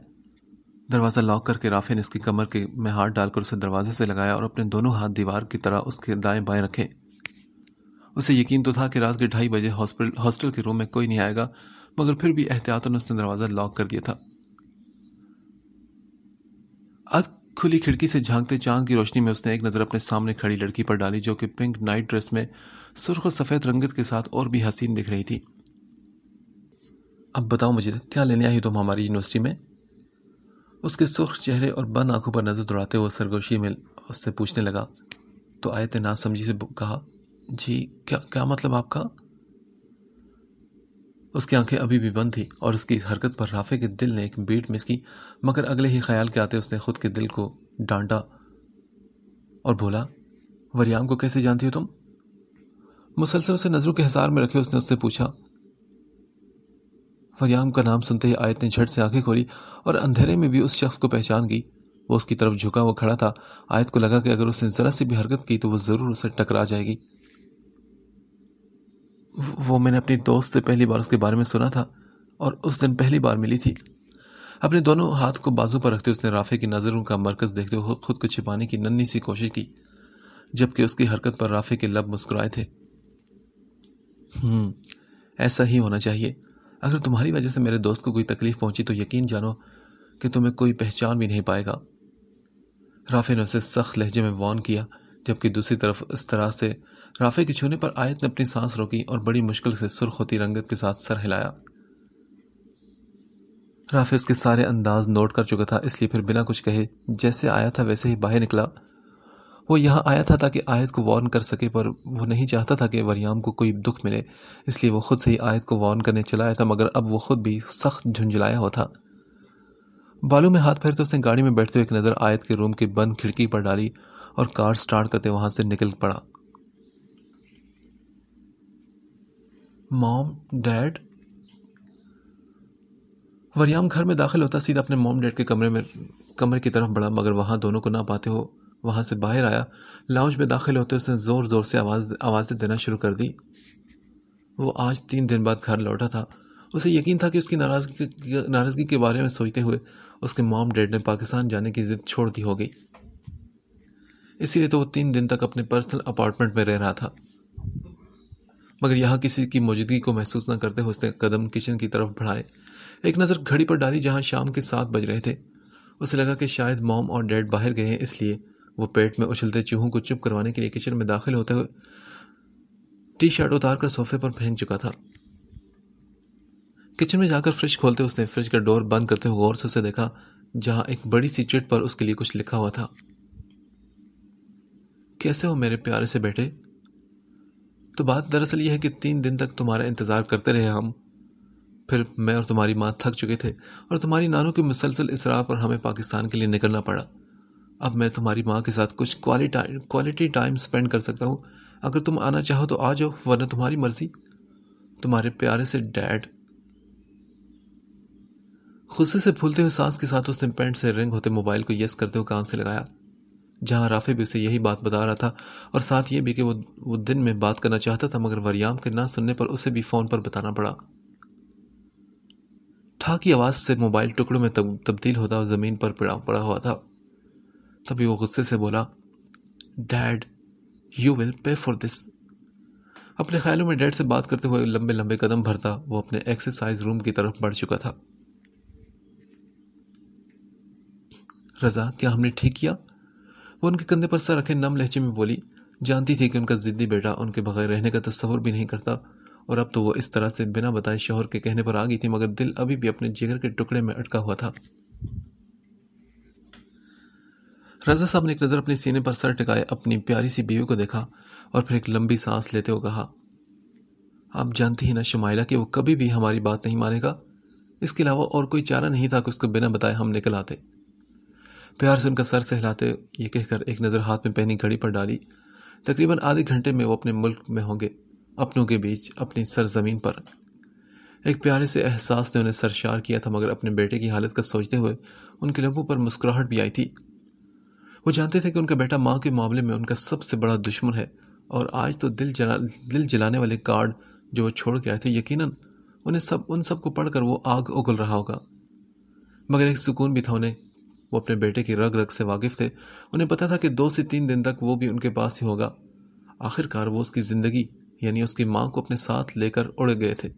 دروازہ لاک کر کے رافع نے اس کی کمر میں ہاتھ ڈال کر اسے دروازے سے لگایا اور اپنے دونوں ہاتھ دیوار کی طرح اس کے دائیں بائیں رکھے۔ اسے یقین تو تھا کہ رات کے 2:30 بجے ہاسٹل کے روم میں کوئی نہیں آئے گا، مگر پھر بھی احتیاطاً اس نے دروازہ لاک کر دیا تھا۔ اد کھلی کھڑکی سے جھانکتے چاند کی روشنی میں اس نے ایک نظر اپنے سامنے کھڑی لڑکی پر ڈالی، جو کہ پنک نائٹ ڈریس میں سرخ اور سفید رنگت کے ساتھ اور بھی حسین دکھ رہی تھی۔ اب بتاؤ مجھے، کیا لینے آئی تم ہماری یونیورسٹی میں؟ اس کے سرخ چہرے اور بند آنکھوں پر نظر دوڑاتے ہوئے سرگوشی میں اس سے پوچھنے لگا تو آیت نے ناسمجھی سے کہا، جی کیا مطلب آپ کا؟ اس کی آنکھیں ابھی بھی بند تھی اور اس کی حرکت پر رافع کے دل نے ایک بیٹ مس کی، مگر اگلے ہی خیال کے آتے اس نے خود کے دل کو ڈانٹا اور بولا، وریام کو کیسے جانتی ہو تم؟ مسلسل اسے نظروں کے حصار میں رکھے اس نے اس سے پوچھا۔ وریام کا نام سنتے ہی آیت نے جھٹ سے آنکھیں کھولی اور اندھیرے میں بھی اس شخص کو پہچان گئی۔ وہ اس کی طرف جھکا ہوا کھڑا تھا۔ آیت کو لگا کہ اگر اس نے ذرا سی بھی حرکت کی تو وہ ضرور اسے ٹکرا جائے گی۔ وہ میں نے اپنی دوست سے پہلی بار اس کے بارے میں سنا تھا اور اس دن پہلی بار ملی تھی۔ اپنے دونوں ہاتھ کو بازو پر رکھتے اس نے رافع کی نظروں کا مرکز دیکھتے ہوئے خود کو چھپانے کی ننھی سی کوشش کی، جبکہ اس کی حرکت پر رافع کے لب مسکرائے تھے۔ ایسا ہی ہونا چاہیے۔ اگر تمہاری وجہ سے میرے دوست کو کوئی تکلیف پہنچی تو یقین جانو کہ تمہیں کوئی پہچان بھی نہیں پائے گا۔ رافع نے اسے سخت لہجے میں وارن کیا، جبکہ دوسری طرف اس طرح سے رافع کے چھونے پر آیت نے اپنی سانس روکی اور بڑی مشکل سے سرخ ہوتی رنگت کے ساتھ سر ہلایا۔ رافع اس کے سارے انداز نوٹ کر چکا تھا، اس لیے پھر بنا کچھ کہے جیسے آیا تھا ویسے ہی باہر نکلا۔ وہ یہاں آیا تھا تاکہ آیت کو وارن کر سکے، پر وہ نہیں چاہتا تھا کہ وریام کو کوئی دکھ ملے، اس لیے وہ خود سے ہی آیت کو وارن کرنے چلا آیا تھا، مگر اب وہ خود بھی سخت جھنجھلایا ہوا تھا۔ بالوں میں ہاتھ پھیرتے اس نے گاڑی میں بیٹھتے ہوئے ایک نظر آیت کے روم کی بند کھڑکی پر ڈالی اور کار سٹارٹ کرتے وہاں سے نکل پڑا۔ موم، ڈیڈ؟ وریام گھر میں داخل ہوتا سیدھا اپنے موم ڈیڈ کے کمرے کی طرف بڑھا، مگر وہاں دونوں کو نہ پاتے ہو وہاں سے باہر آیا۔ لاؤنج میں داخل ہوتے اس نے زور زور سے آوازیں دینا شروع کر دی۔ وہ آج 3 دن بعد گھر لوٹا تھا۔ اسے یقین تھا کہ اس کی ناراضگی کے بارے میں سوچتے ہوئے اس کے موم ڈیڈ نے پاکستان جانے کی ضد چھوڑ دی ہوگی، اسی لیے تو وہ 3 دن تک اپنے پرسنل اپارٹمنٹ میں رہ رہا تھا۔ مگر یہاں کسی کی موجودگی کو محسوس نہ کرتے ہوئے اس نے قدم کچن کی طرف بڑھائے، ایک نظر گھڑی پر ڈالی جہاں شام کے 7 بج رہے تھے۔ اسے لگا کہ شاید موم اور ڈیڈ باہر گئے ہیں، اس لیے وہ پیٹ میں اچھلتے چوہوں کو چپ کروانے کے لیے کچن میں داخل ہوتے ہوئے ٹی شرٹ اتار کر صوفے پر پھینک چکا تھا۔ کچن میں جا کر فریج کھولتے اس نے فریج کا ڈور بند کرتے ہوئے غور سے اسے دیکھا، جہاں ایک بڑی سی چٹ پر اس کے لیے کچھ لکھا ہوا تھا۔ کیسے ہو میرے پیارے سے بیٹے؟ تو بات دراصل یہ ہے کہ 3 دن تک تمہارا انتظار کرتے رہے ہم، پھر میں اور تمہاری ماں تھک چکے تھے اور تمہاری نانوں کے مسلسل اصرار پر ہمیں پاکستان کے لیے نکلنا پڑا۔ اب میں تمہاری ماں کے ساتھ کچھ کوالٹی ٹائم سپینڈ کر سکتا ہوں۔ اگر تم آنا چاہو تو آ جاؤ، ورنہ تمہاری مرضی۔ تمہارے پیارے سے ڈیڈ۔ غصے سے پھولتے ہوئے سانس کے ساتھ اس نے پینٹ سے رنگ ہوتے موبائل کو یس کرتے ہوئے کان سے لگایا، جہاں رافع بھی اسے یہی بات بتا رہا تھا، اور ساتھ یہ بھی کہ وہ دن میں بات کرنا چاہتا تھا، مگر وریام کے نہ سننے پر اسے بھی فون پر بتانا پڑا۔ ٹھا کی آواز سے موبائل ٹکڑوں میں تبدیل ہوتا اور زمین پر پڑا ہوا تھا۔ تبھی وہ غصے سے بولا، did you will pay for this. اپنے خیالوں میں ڈیڈ سے بات کرتے ہوئے لمبے لمبے قدم بھرتا وہ اپنے ایکسرسائز روم کی طرف بڑھ چکا تھا۔ رضا، کیا ہم نے ٹھیک کیا؟ وہ ان کے کندھے پر سر رکھے نم لہجے میں بولی، جانتی تھی کہ ان کا ضدی بیٹا ان کے بغیر رہنے کا تصور بھی نہیں کرتا، اور اب تو وہ اس طرح سے بنا بتائے شوہر کے کہنے پر آ گئی تھی، مگر دل ابھی بھی اپنے جگر کے ٹکڑے میں اٹکا ہوا تھا۔ رضا صاحب نے ایک نظر اپنے سینے پر سر ٹکائے اپنی پیاری سی بیوی کو دیکھا اور پھر ایک لمبی سانس لیتے ہوئے کہا، آپ جانتی ہی نا شمائلہ کہ وہ کبھی بھی ہماری بات نہیں مانے گا۔ اس کے علاوہ اور کوئی چارہ نہیں تھا کہ اس کو بنا بتائے ہم نکل آتے۔ پیار سے ان کا سر سہلاتے یہ کہہ کر ایک نظر ہاتھ میں پہنی گھڑی پر ڈالی، تقریباً آدھے گھنٹے میں وہ اپنے ملک میں ہوں گے، اپنوں کے بیچ، اپنی سرزمین پر۔ ایک پیارے سے احساس نے انہیں سرشار کیا تھا، مگر اپنے بیٹے کی حالت کا سوچتے ہوئے ان کے لبوں پر مسکراہٹ بھی آئی تھی۔ وہ جانتے تھے کہ ان کا بیٹا ماں کے معاملے میں ان کا سب سے بڑا دشمن ہے، اور آج تو دل جلانے والے کارڈ جو وہ چھوڑ کے آئے تھے، یقیناً ان سب کو پڑھ کر وہ آگ اگل رہا ہوگا۔ مگر ایک سکون بھی تھا انہیں، وہ اپنے بیٹے کی رگ رگ سے واقف تھے، انہیں پتا تھا کہ 2 سے 3 دن تک وہ بھی ان کے پاس ہی ہوگا۔ آخر کار وہ اس کی زندگی یعنی اس کی ماں کو اپنے ساتھ لے کر اڑ گئے تھے،